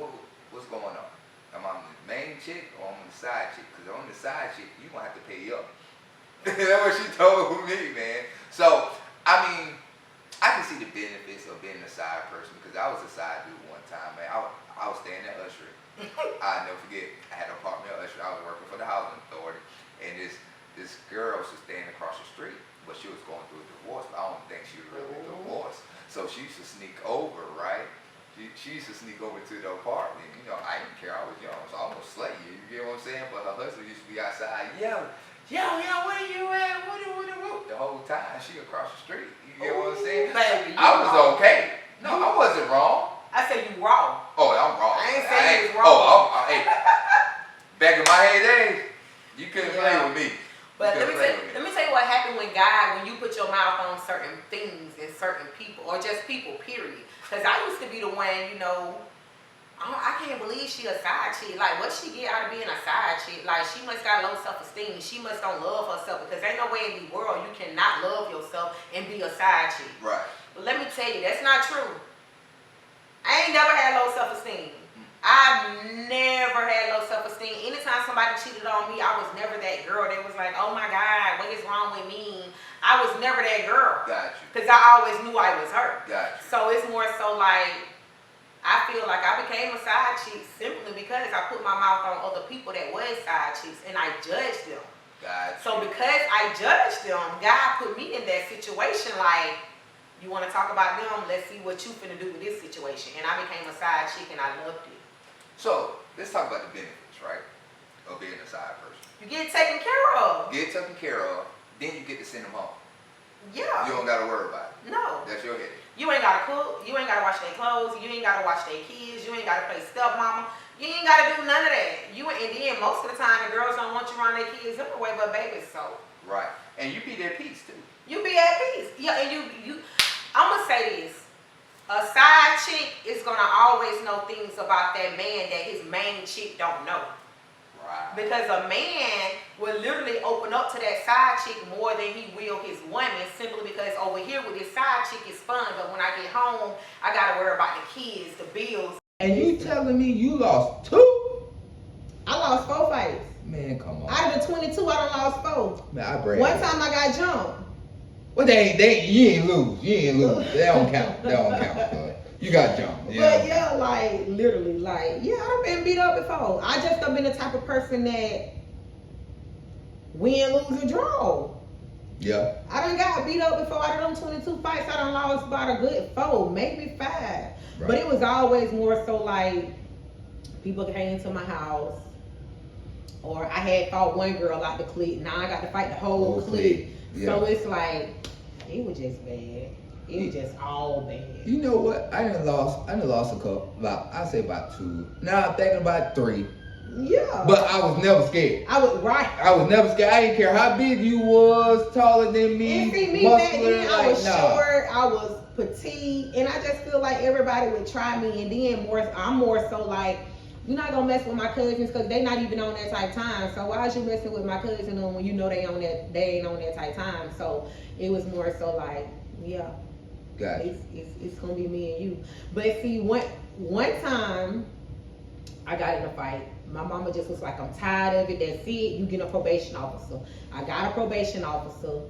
Speaker 1: what's going on? Am I the main chick or am I the side chick? Because on the side chick, you going to have to pay up. That's what she told me, man. So, I mean, I can see the benefits of being a side person because I was a side dude one time, man. I was staying at Ushering. I'll never forget, I had an apartment at Ushering. I was working for the housing authority, and this girl was staying across the street, but she was going through a divorce, but I don't think she was really divorced. So she used to sneak over, right? She used to sneak over to the apartment. You know, I didn't care. I was young, so I almost slay you. You get what I'm saying? But her husband used to be outside, yo, where you at? What? The whole time, she across the street. You get what I'm saying?
Speaker 2: Baby,
Speaker 1: I was wrong. Okay. No, I wasn't wrong.
Speaker 2: I said you wrong.
Speaker 1: Oh, I'm wrong.
Speaker 2: I ain't saying you was wrong.
Speaker 1: Hey, back in my heyday, you couldn't play with me.
Speaker 2: But let me tell you what happened when you put your mouth on certain things and certain people, or just people, period. Because I used to be the one, you know, I can't believe she a side chick. Like, what she get out of being a side chick? Like, she must got low self-esteem. She must don't love herself, because ain't no way in the world you cannot love yourself and be a side chick.
Speaker 1: Right.
Speaker 2: But let me tell you, that's not true. I ain't never had low self-esteem. I've never had low self-esteem. Anytime somebody cheated on me, I was never that girl that was like, oh my God, what is wrong with me? I was never that girl.
Speaker 1: Got you.
Speaker 2: Because I always knew I was her.
Speaker 1: Got you.
Speaker 2: So it's more so like, I feel like I became a side chick simply because I put my mouth on other people that was side chicks and I judged them.
Speaker 1: Got you.
Speaker 2: So because I judged them, God put me in that situation like, you want to talk about them? Let's see what you finna do with this situation. And I became a side chick and I loved it.
Speaker 1: So, let's talk about the benefits, right, of being a side person.
Speaker 2: You get taken care of.
Speaker 1: Get taken care of, then you get to send them home.
Speaker 2: Yeah.
Speaker 1: You don't got to worry about it.
Speaker 2: No.
Speaker 1: That's your head.
Speaker 2: You ain't got to cook. You ain't got to wash their clothes. You ain't got to watch their kids. You ain't got to play stepmama. You ain't got to do none of that. And then most of the time, the girls don't want you around their kids anyway, but baby, so.
Speaker 1: Right. And you be at peace, too.
Speaker 2: You be at peace. Yeah, and I'm going to say this. A side chick is going to always know things about that man that his main chick don't know.
Speaker 1: Right.
Speaker 2: Because a man will literally open up to that side chick more than he will his woman, simply because over here with his side chick is fun, but when I get home, I got to worry about the kids, the bills.
Speaker 1: And you telling me you lost 2?
Speaker 2: I lost 4 fights.
Speaker 1: Man, come on.
Speaker 2: Out of the 22, I done lost 4.
Speaker 1: Man, I brag.
Speaker 2: One time I got jumped.
Speaker 1: Well, you ain't lose. You ain't lose. That don't count. Bud. You got jumped.
Speaker 2: But yeah, like, literally, like, yeah, I've been beat up before. I just have been the type of person that win, lose, and draw.
Speaker 1: Yeah.
Speaker 2: I done got beat up before. I done 22 fights. I done lost about a good 4, maybe 5. Right. But it was always more so like, people came to my house, or I had fought one girl out the clique. Now I got to fight the whole clique. Yeah. So it's like, it was just bad. It was just all bad.
Speaker 1: You know what? I done lost a couple. I'd say about 2. Now I'm thinking about 3.
Speaker 2: Yeah.
Speaker 1: But I was never scared. I was never scared. I didn't care how big you was, taller than me,
Speaker 2: and see, me back then, I was short, I was petite, and I just feel like everybody would try me. And then I'm more so like, you're not gonna mess with my cousins because they not even on that type time. So why is you messing with my cousin when you know they ain't on that type time? So it was more so like, yeah,
Speaker 1: Gotcha.
Speaker 2: it's gonna be me and you. But see, one time I got in a fight. My mama just was like, I'm tired of it. That's it. You get a probation officer. I got a probation officer.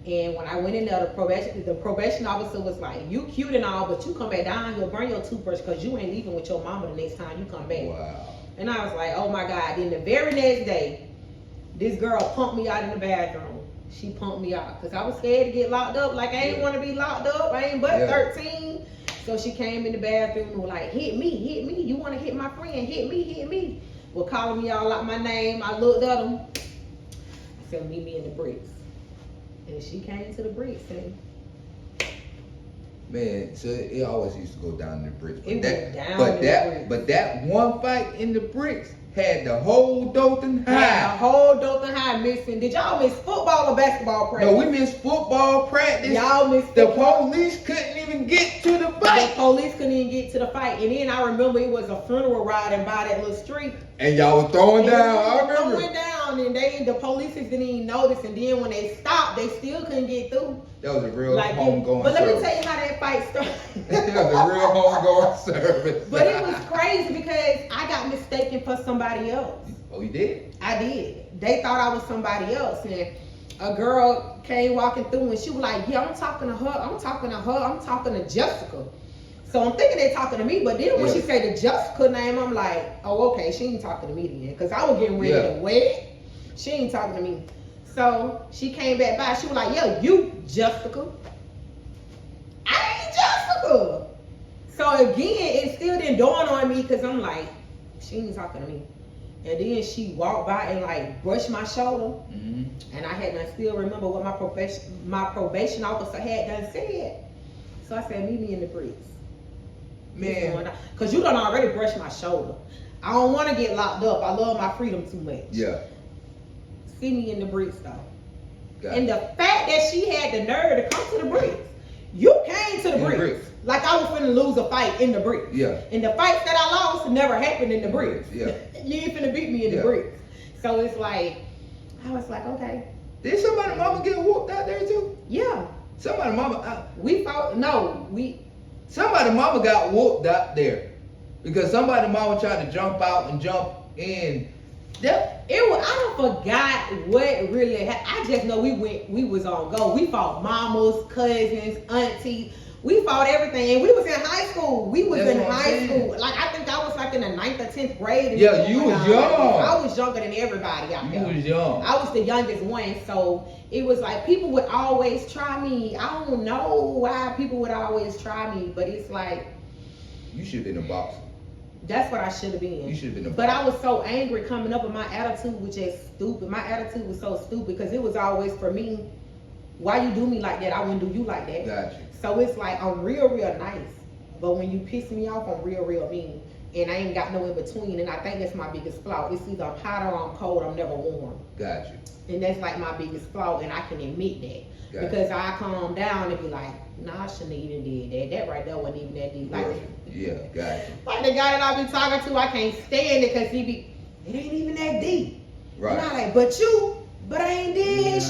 Speaker 2: And when I went in there, the probation officer was like, you cute and all, but you come back down here, bring your toothbrush because you ain't leaving with your mama the next time you come back.
Speaker 1: Wow.
Speaker 2: And I was like, oh my God. Then the very next day, this girl pumped me out in the bathroom. She pumped me out because I was scared to get locked up. Like, I ain't want to be locked up. I ain't but 13. So she came in the bathroom and was like, hit me. You want to hit my friend? Hit me. Well, calling me all out my name. I looked at him. I said, meet me in the bricks. And she came to the bricks and
Speaker 1: man, so it always used to go down in the bricks.
Speaker 2: But
Speaker 1: that one fight in the bricks had the whole Dothan High.
Speaker 2: Had the whole Dothan High missing. Did y'all miss football or basketball practice?
Speaker 1: No, we missed football practice.
Speaker 2: Y'all missed
Speaker 1: the
Speaker 2: football.
Speaker 1: police couldn't even get to the fight.
Speaker 2: The police couldn't even get to the fight. And then I remember it was a funeral riding by that little street.
Speaker 1: And y'all were throwing down. I remember.
Speaker 2: Throwing down and the police didn't even notice. And then when they stopped, they still couldn't get through.
Speaker 1: That was a real homegoing
Speaker 2: But
Speaker 1: service.
Speaker 2: let me tell you how that fight started.
Speaker 1: That was a real homegoing service.
Speaker 2: But it was crazy because I got mistaken for somebody else.
Speaker 1: Oh, you did?
Speaker 2: I did. They thought I was somebody else. And a girl came walking through and she was like, yeah, I'm talking to her. Jessica. So I'm thinking they're talking to me, but then when she said the Jessica name, I'm like, oh, okay, she ain't talking to me then. Because I was getting ready to wed. She ain't talking to me. So she came back by. She was like, yo, you Jessica. I ain't Jessica. So again, it still didn't dawn on me because I'm like, she ain't talking to me. And then she walked by and like brushed my shoulder. Mm-hmm. And I had to still remember what my probation officer had done said. So I said, meet me in the bricks. Man. Because you done already brushed my shoulder. I don't want to get locked up. I love my freedom too much.
Speaker 1: Yeah.
Speaker 2: See me in the bricks though. And the fact that she had the nerve to come to the bricks. You came to the bricks. Like I was finna lose a fight in the bricks. Yeah. And the fights that I lost never happened in the bricks. Yeah. You ain't finna beat me in the bricks. So it's like, I was like, okay.
Speaker 1: Did somebody mama get whooped out there too?
Speaker 2: Yeah.
Speaker 1: Somebody mama. Somebody mama got whooped out there because somebody mama tried to jump out and jump in.
Speaker 2: I forgot what really happened. I just know we was on go. We fought mamas, cousins, aunties. We fought everything. And we was in high school. Like I think I was like in the 9th or 10th grade.
Speaker 1: Yeah, you was young.
Speaker 2: I was younger than everybody out there.
Speaker 1: You was young.
Speaker 2: I was the youngest one. So it was like people would always try me. I don't know why people would always try me, but it's like
Speaker 1: you should have been a boxer.
Speaker 2: That's what I should have been.
Speaker 1: You should have been a boxer.
Speaker 2: But I was so angry coming up, and my attitude was just stupid. My attitude was so stupid because it was always for me. Why you do me like that? I wouldn't do you like that.
Speaker 1: Gotcha.
Speaker 2: So it's like I'm real nice, but when you piss me off, I'm real mean, and I ain't got no in between. And I think that's my biggest flaw. It's either I'm hot or I'm cold. I'm never warm.
Speaker 1: Gotcha.
Speaker 2: And that's like my biggest flaw, and I can admit that. Gotcha. Because I calm down and be like, nah, I shouldn't have even did that. That right there wasn't even that deep. Like,
Speaker 1: yeah, gotcha.
Speaker 2: Like the guy that I be talking to, I can't stand it because it ain't even that deep. Right. And I like, but I ain't did.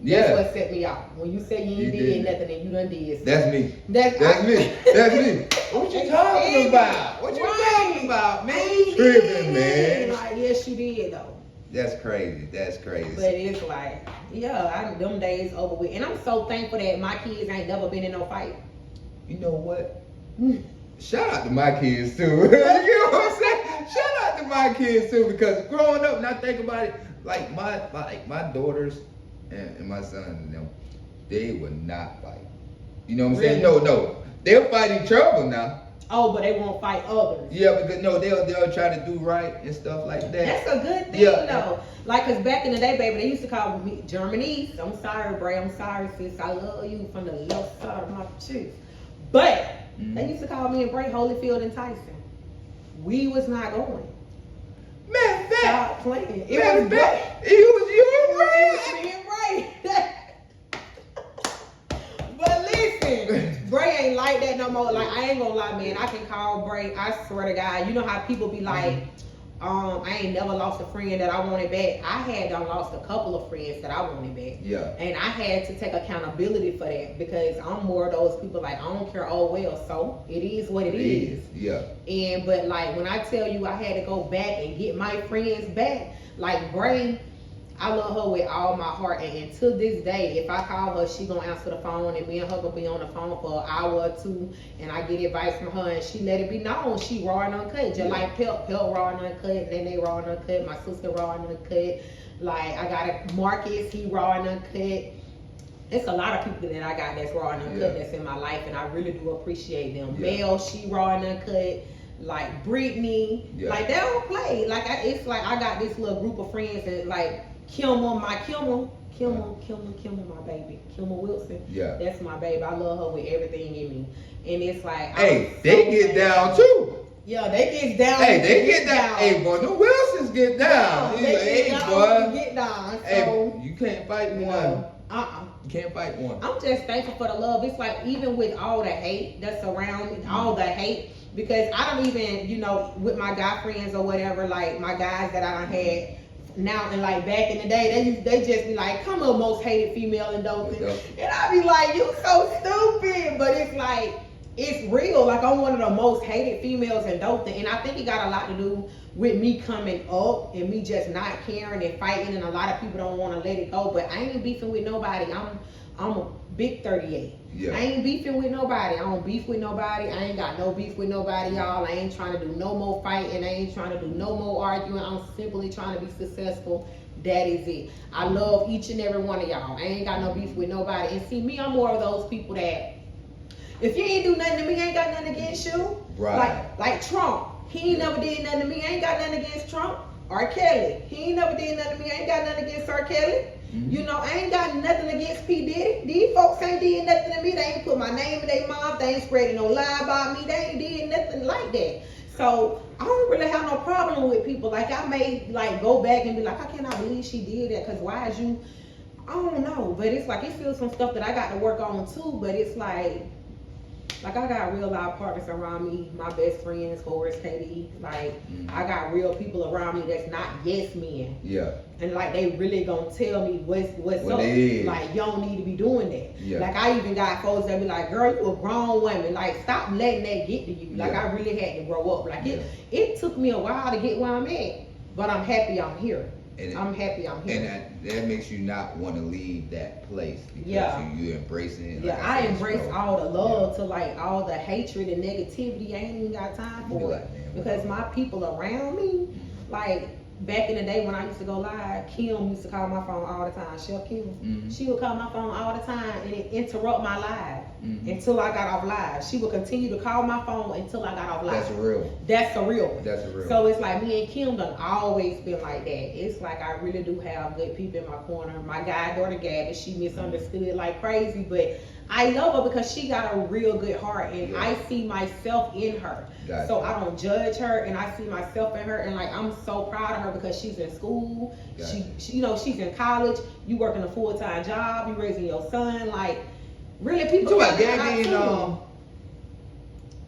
Speaker 2: Yeah. That's what set me off. When you say you ain't did nothing and you done did. So.
Speaker 1: That's me. That's me. What you talking about? What you talking about, man? Tripping, man.
Speaker 2: Like, yes, you did though.
Speaker 1: That's crazy.
Speaker 2: But it's like, them days over with. And I'm so thankful that my kids ain't never been in no fight.
Speaker 1: You know what? Shout out to my kids too. You know what I'm saying? Shout out to my kids too, because growing up, and I think about it, like my daughters and my sons and them, they would not fight. You know what I'm saying? No. They'll fight each other now.
Speaker 2: Oh, but they won't fight others.
Speaker 1: Yeah, because they'll try to do right and stuff like that.
Speaker 2: That's a good thing though. Like, cause back in the day, baby, they used to call me Germany. I'm sorry, Bray. I'm sorry, sis. I love you from the left side of my chest. But they used to call me and Bray Holyfield and Tyson. We was not going.
Speaker 1: Man,
Speaker 2: stop playing.
Speaker 1: It was you,
Speaker 2: Bray. But listen, Bray ain't like that no more. Like, I ain't gonna lie, man. I can call Bray. I swear to God. You know how people be like, I ain't never lost a friend that I wanted back. I had done lost a couple of friends that I wanted back.
Speaker 3: Yeah.
Speaker 2: And I had to take accountability for that because I'm more of those people like, I don't care, oh well, so it is what it is.
Speaker 3: Yeah.
Speaker 2: And but like when I tell you I had to go back and get my friends back, like Bray, I love her with all my heart, and to this day, if I call her, she gonna answer the phone, and me and her gonna be on the phone for an hour or two, and I get advice from her, and she let it be known she raw and uncut, just like Pelt raw and uncut, Nene raw and uncut, my sister raw and uncut, like I got a Marcus, he raw and uncut. It's a lot of people that I got that's raw and uncut that's in my life, and I really do appreciate them. Mel, she raw and uncut. Like Brittany, like they don't play. Like it's like I got this little group of friends that like Kilmer, my baby, Kilmer Wilson.
Speaker 3: Yeah,
Speaker 2: that's my baby. I love her with everything in me, and it's like
Speaker 3: hey, they get down too.
Speaker 2: Yeah, they get down.
Speaker 3: Hey, they get down. Hey, boy, the Wilsons get down.
Speaker 2: Yeah, they get down, get down. So,
Speaker 3: hey, you can't fight one. You can't fight one.
Speaker 2: I'm just thankful for the love. It's like even with all the hate that's around me, all the hate. Because I don't even, you know, with my guy friends or whatever, like my guys that I done had now and like back in the day, they just be like, come on, most hated female in Dothan. And I be like, you so stupid. But it's like, it's real. Like I'm one of the most hated females in Dothan. And I think it got a lot to do with me coming up and me just not caring and fighting. And a lot of people don't want to let it go. But I ain't beefing with nobody. I'm a big 38.
Speaker 3: Yeah.
Speaker 2: I ain't beefing with nobody. I don't beef with nobody. I ain't got no beef with nobody, y'all. I ain't trying to do no more fighting. I ain't trying to do no more arguing. I'm simply trying to be successful. That is it. I love each and every one of y'all. I ain't got no beef with nobody. And see, me, I'm more of those people that if you ain't do nothing to me, I ain't got nothing against you.
Speaker 3: Right.
Speaker 2: Like Trump. He ain't never did nothing to me. I ain't got nothing against Trump. R. Kelly. He ain't never did nothing to me. I ain't got nothing against R. Kelly. You know, I ain't got nothing against P. Diddy. These folks ain't did nothing to me. They ain't put my name in their mouth. They ain't spreading no lie about me. They ain't did nothing like that. So I don't really have no problem with people. Like I may like go back and be like, I cannot believe she did that. Cause why is you? I don't know. But it's like it's still some stuff that I got to work on too. But it's like I got real life partners around me, my best friends, Horace, Katie. Like, I got real people around me that's not yes men.
Speaker 3: Yeah.
Speaker 2: And like, they really gonna tell me what's up. Like, you don't need to be doing that.
Speaker 3: Yeah.
Speaker 2: Like, I even got folks that be like, girl, you a grown woman. Like, stop letting that get to you. Like, I really had to grow up. Like, it took me a while to get where I'm at. But I'm happy I'm here. I'm happy I'm here.
Speaker 3: And that makes you not want to leave that place because you embracing it.
Speaker 2: Like I embrace all the love to like all the hatred and negativity. I ain't even got time for it. Because my people around me, like back in the day when I used to go live, Kim used to call my phone all the time. Chef Kim. She would call my phone all the time and it interrupt my live until I got off live. She would continue to call my phone until I got off live.
Speaker 3: That's real.
Speaker 2: That's a real one.
Speaker 3: That's a real.
Speaker 2: So it's like me and Kim done always been like that. It's like I really do have good people in my corner. My goddaughter Gabby, she misunderstood like crazy, but I love her because she got a real good heart and I see myself in her.
Speaker 3: Gotcha.
Speaker 2: So I don't judge her and I see myself in her and like I'm so proud of her because she's in school.
Speaker 3: Gotcha.
Speaker 2: She you know, she's in college. You working a full-time job, you raising your son, like really people
Speaker 3: about Gabby in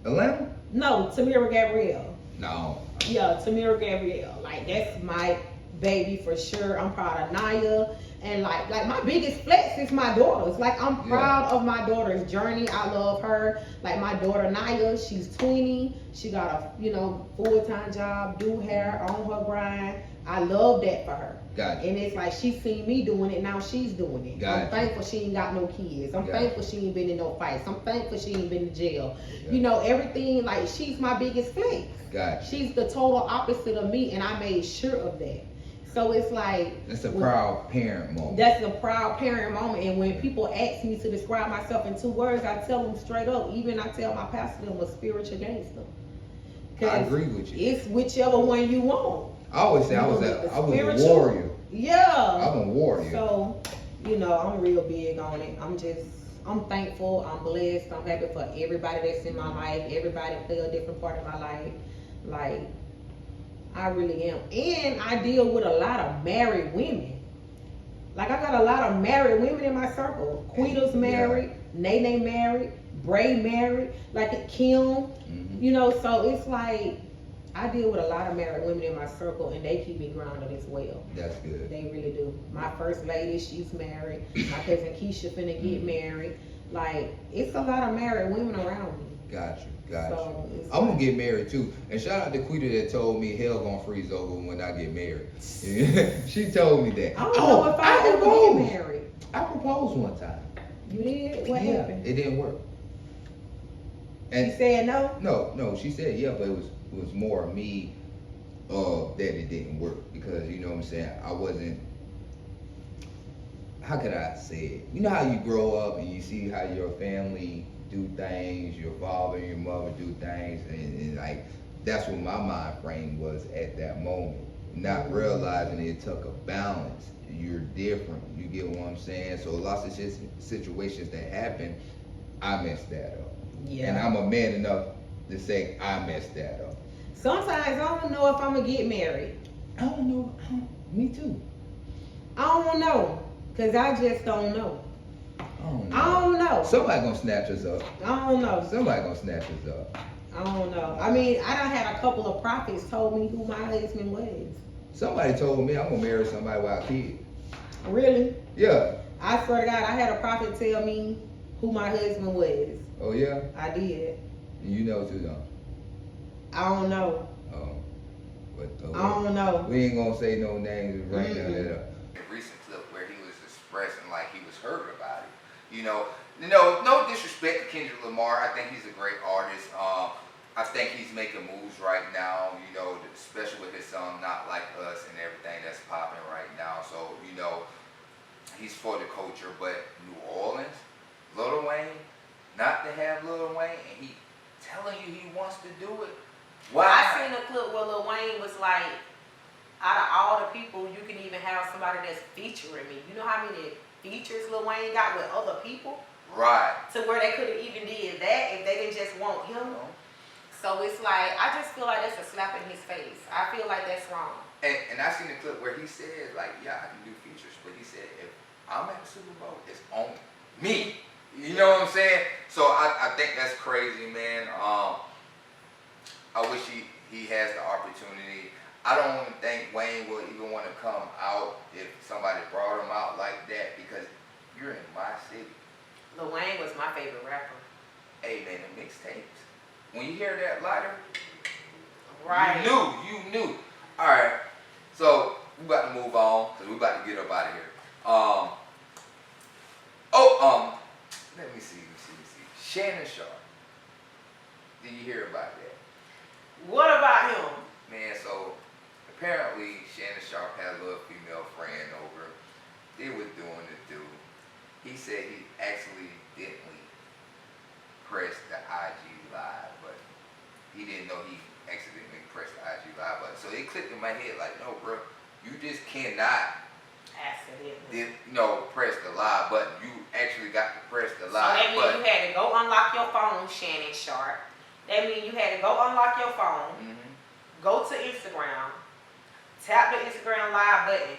Speaker 3: Atlanta?
Speaker 2: No, Tamira Gabrielle.
Speaker 3: No.
Speaker 2: Yeah, Tamira Gabrielle. Like that's my baby for sure. I'm proud of Naya. And like my biggest flex is my daughters. Like I'm proud of my daughter's journey. I love her. Like my daughter Naya, she's 20. She got a full-time job, do hair, on her grind. I love that for her.
Speaker 3: Gotcha.
Speaker 2: And it's like she seen me doing it, now she's doing it.
Speaker 3: Gotcha.
Speaker 2: I'm thankful she ain't got no kids. I'm thankful she ain't been in no fights. I'm thankful she ain't been in jail. You know, everything, like she's my biggest flex.
Speaker 3: Gotcha.
Speaker 2: She's the total opposite of me and I made sure of that. So it's like
Speaker 3: that's a proud parent moment.
Speaker 2: That's a proud parent moment. And when people ask me to describe myself in 2 words, I tell them straight up. Even I tell my pastor them a spiritual gangster.
Speaker 3: I agree with you.
Speaker 2: It's whichever one you want.
Speaker 3: I always say I was a warrior.
Speaker 2: Yeah.
Speaker 3: I'm a warrior.
Speaker 2: So, I'm real big on it. I'm thankful. I'm blessed. I'm happy for everybody that's in my life. Everybody play a different part of my life. Like, I really am. And I deal with a lot of married women. Like I got a lot of married women in my circle. Quita's married, Nene married, Bray married, like Kim, you know, so it's like, I deal with a lot of married women in my circle, and they keep me grounded as well.
Speaker 3: That's good.
Speaker 2: They really do. My first lady, she's married. My cousin Keisha finna get married. Like, it's a lot of married women around me.
Speaker 3: Got you.
Speaker 2: So,
Speaker 3: I'm gonna get married too. And shout out to Quita that told me hell gonna freeze over when I get married. She told me that.
Speaker 2: I don't know if I ever get married.
Speaker 3: I proposed one time.
Speaker 2: You did? What happened?
Speaker 3: It didn't work. And
Speaker 2: she said no?
Speaker 3: No, she said yeah, but it was more me that it didn't work, because you know what I'm saying, I wasn't, how could I say it? You know how you grow up and you see how your family do things, your father and your mother do things, and like that's what my mind frame was at that moment. Not realizing it took a balance. You're different. You get what I'm saying? So lots of situations that happen, I messed that up. Yeah. And I'm a man enough to say I messed that up.
Speaker 2: Sometimes I don't know if I'm gonna get married.
Speaker 3: I don't know. Me too.
Speaker 2: I don't know, cause I just don't know. I don't know.
Speaker 3: Somebody gonna snatch us up.
Speaker 2: I don't know.
Speaker 3: Somebody gonna snatch us up.
Speaker 2: I don't know. I mean, I done had a couple of prophets told me who my husband was.
Speaker 3: Somebody told me I'm gonna marry somebody without kids.
Speaker 2: Really?
Speaker 3: Yeah.
Speaker 2: I swear to God, I had a prophet tell me who my husband was.
Speaker 3: Oh yeah?
Speaker 2: I did.
Speaker 3: And you know too, though.
Speaker 2: I don't know. I don't know.
Speaker 3: We ain't gonna say no names right now.
Speaker 1: A recent clip where he was expressing like he was hurt about it. You know, no disrespect to Kendrick Lamar. I think he's a great artist. I think he's making moves right now, you know, especially with his song Not Like Us and everything that's popping right now. So, you know, he's for the culture. But New Orleans, Lil Wayne, not to have Lil Wayne, and he telling you he wants to do it. Why?
Speaker 2: I seen a clip where Lil Wayne was like, out of all the people, you can even have somebody that's featuring me. You know how many features Lil Wayne got with other people?
Speaker 1: Right.
Speaker 2: To where they could have even did that if they didn't just want him. So it's like, I just feel like that's a slap in his face. I feel like that's wrong.
Speaker 1: And I seen a clip where he said, like, yeah, I can do features, but he said, if I'm at the Super Bowl, it's on me. You know what I'm saying? So I think that's crazy, man. I wish he has the opportunity. I don't even think Wayne will even want to come out if somebody brought him out like that, because you're in my city.
Speaker 2: Lil Wayne was my favorite rapper.
Speaker 1: Hey, man, the mixtapes. When you hear that lighter,
Speaker 2: right?
Speaker 1: You knew. All right, so we about to move on because we about to get up out of here. Let me see. Shannon Sharp. Did you hear about that?
Speaker 2: What about him?
Speaker 1: Man, so apparently Shannon Sharp had a little female friend over. They were doing the do. He said he accidentally pressed the IG live, but he didn't know he accidentally pressed the IG live button. So it clicked in my head like, no, bro, you just cannot press the live button. You actually got to press the live button.
Speaker 2: So that means you had to go unlock your phone, Shannon Sharp. That means you had to go unlock your phone, go to Instagram, tap the Instagram live button,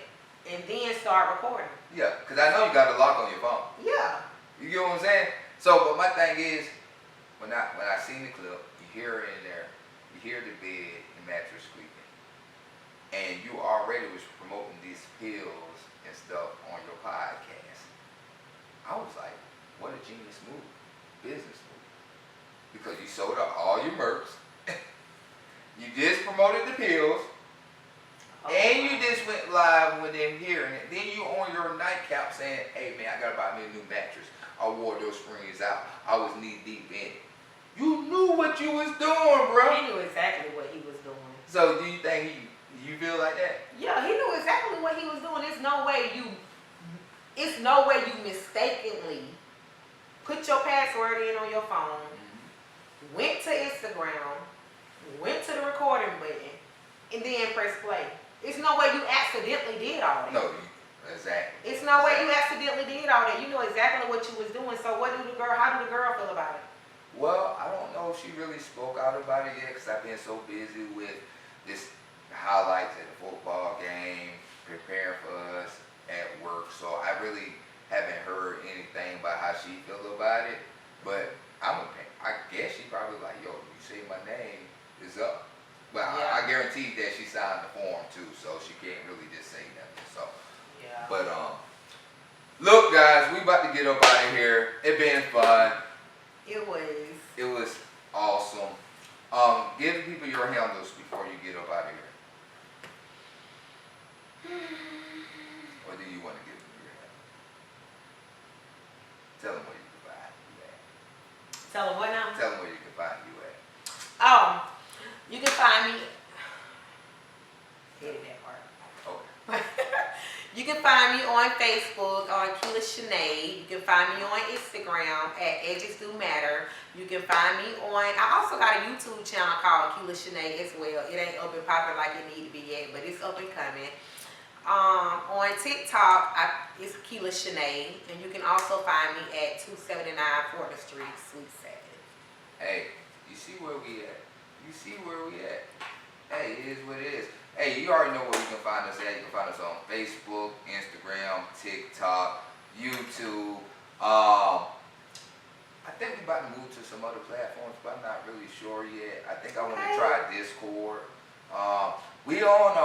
Speaker 2: and then start recording.
Speaker 1: Yeah, because I know you got the lock on your phone.
Speaker 2: Yeah.
Speaker 1: You get what I'm saying? So, but my thing is, when I seen the clip, you hear it in there, you hear the bed and mattress squeaking, and you already was promoting these pills and stuff on your podcast. I was like, what a genius move, business move, because you sold out all your merch, you just promoted the pills, and you just went live with them hearing it. Then you on your nightcap saying, hey man, I gotta buy me a new mattress. I wore those springs out. I was knee deep in it. You knew what you was doing, bro.
Speaker 2: He knew exactly what he was doing.
Speaker 1: So do you think you feel like that?
Speaker 2: Yeah, he knew exactly what he was doing. It's no way you mistakenly put your password in on your phone, went to Instagram, went to the recording button, and then press play. It's no way you accidentally did all that.
Speaker 1: No, exactly.
Speaker 2: It's no way you accidentally did all that. You know exactly what you was doing. So how do the girl feel about it?
Speaker 1: Well, I don't know if she really spoke out about it yet, because I've been so busy with this highlights at the football game, preparing for us at work. So I really haven't heard anything about how she feel about it. But I'm signed the form too, so she can't really just say nothing. So,
Speaker 2: Yeah.
Speaker 1: but look, guys, we about to get up out of here. It been fun.
Speaker 2: It was.
Speaker 1: It was awesome. Give people your handles before you get up out of here. Or do you want to give them your handles? Tell them where you can find you at.
Speaker 2: Tell them what now?
Speaker 1: Tell them where you can find you at.
Speaker 2: You can find me. Edit that part.
Speaker 1: Okay.
Speaker 2: You can find me on Facebook on Kelia Sinead. You can find me on Instagram at Edges Do Matter. You can find me on. I also got a YouTube channel called Kelia Sinead as well. It ain't up and popping like it need to be yet, but it's up and coming. On TikTok, it's Kelia Sinead, and you can also find me at 279 4th Street, Suite 7.
Speaker 1: Hey, you see where we at? You see where we at? Hey, it is what it is. Hey, you already know where you can find us at. You can find us on Facebook, Instagram, TikTok, YouTube. I think we're about to move to some other platforms, but I'm not really sure yet. I think I want to try Discord. We on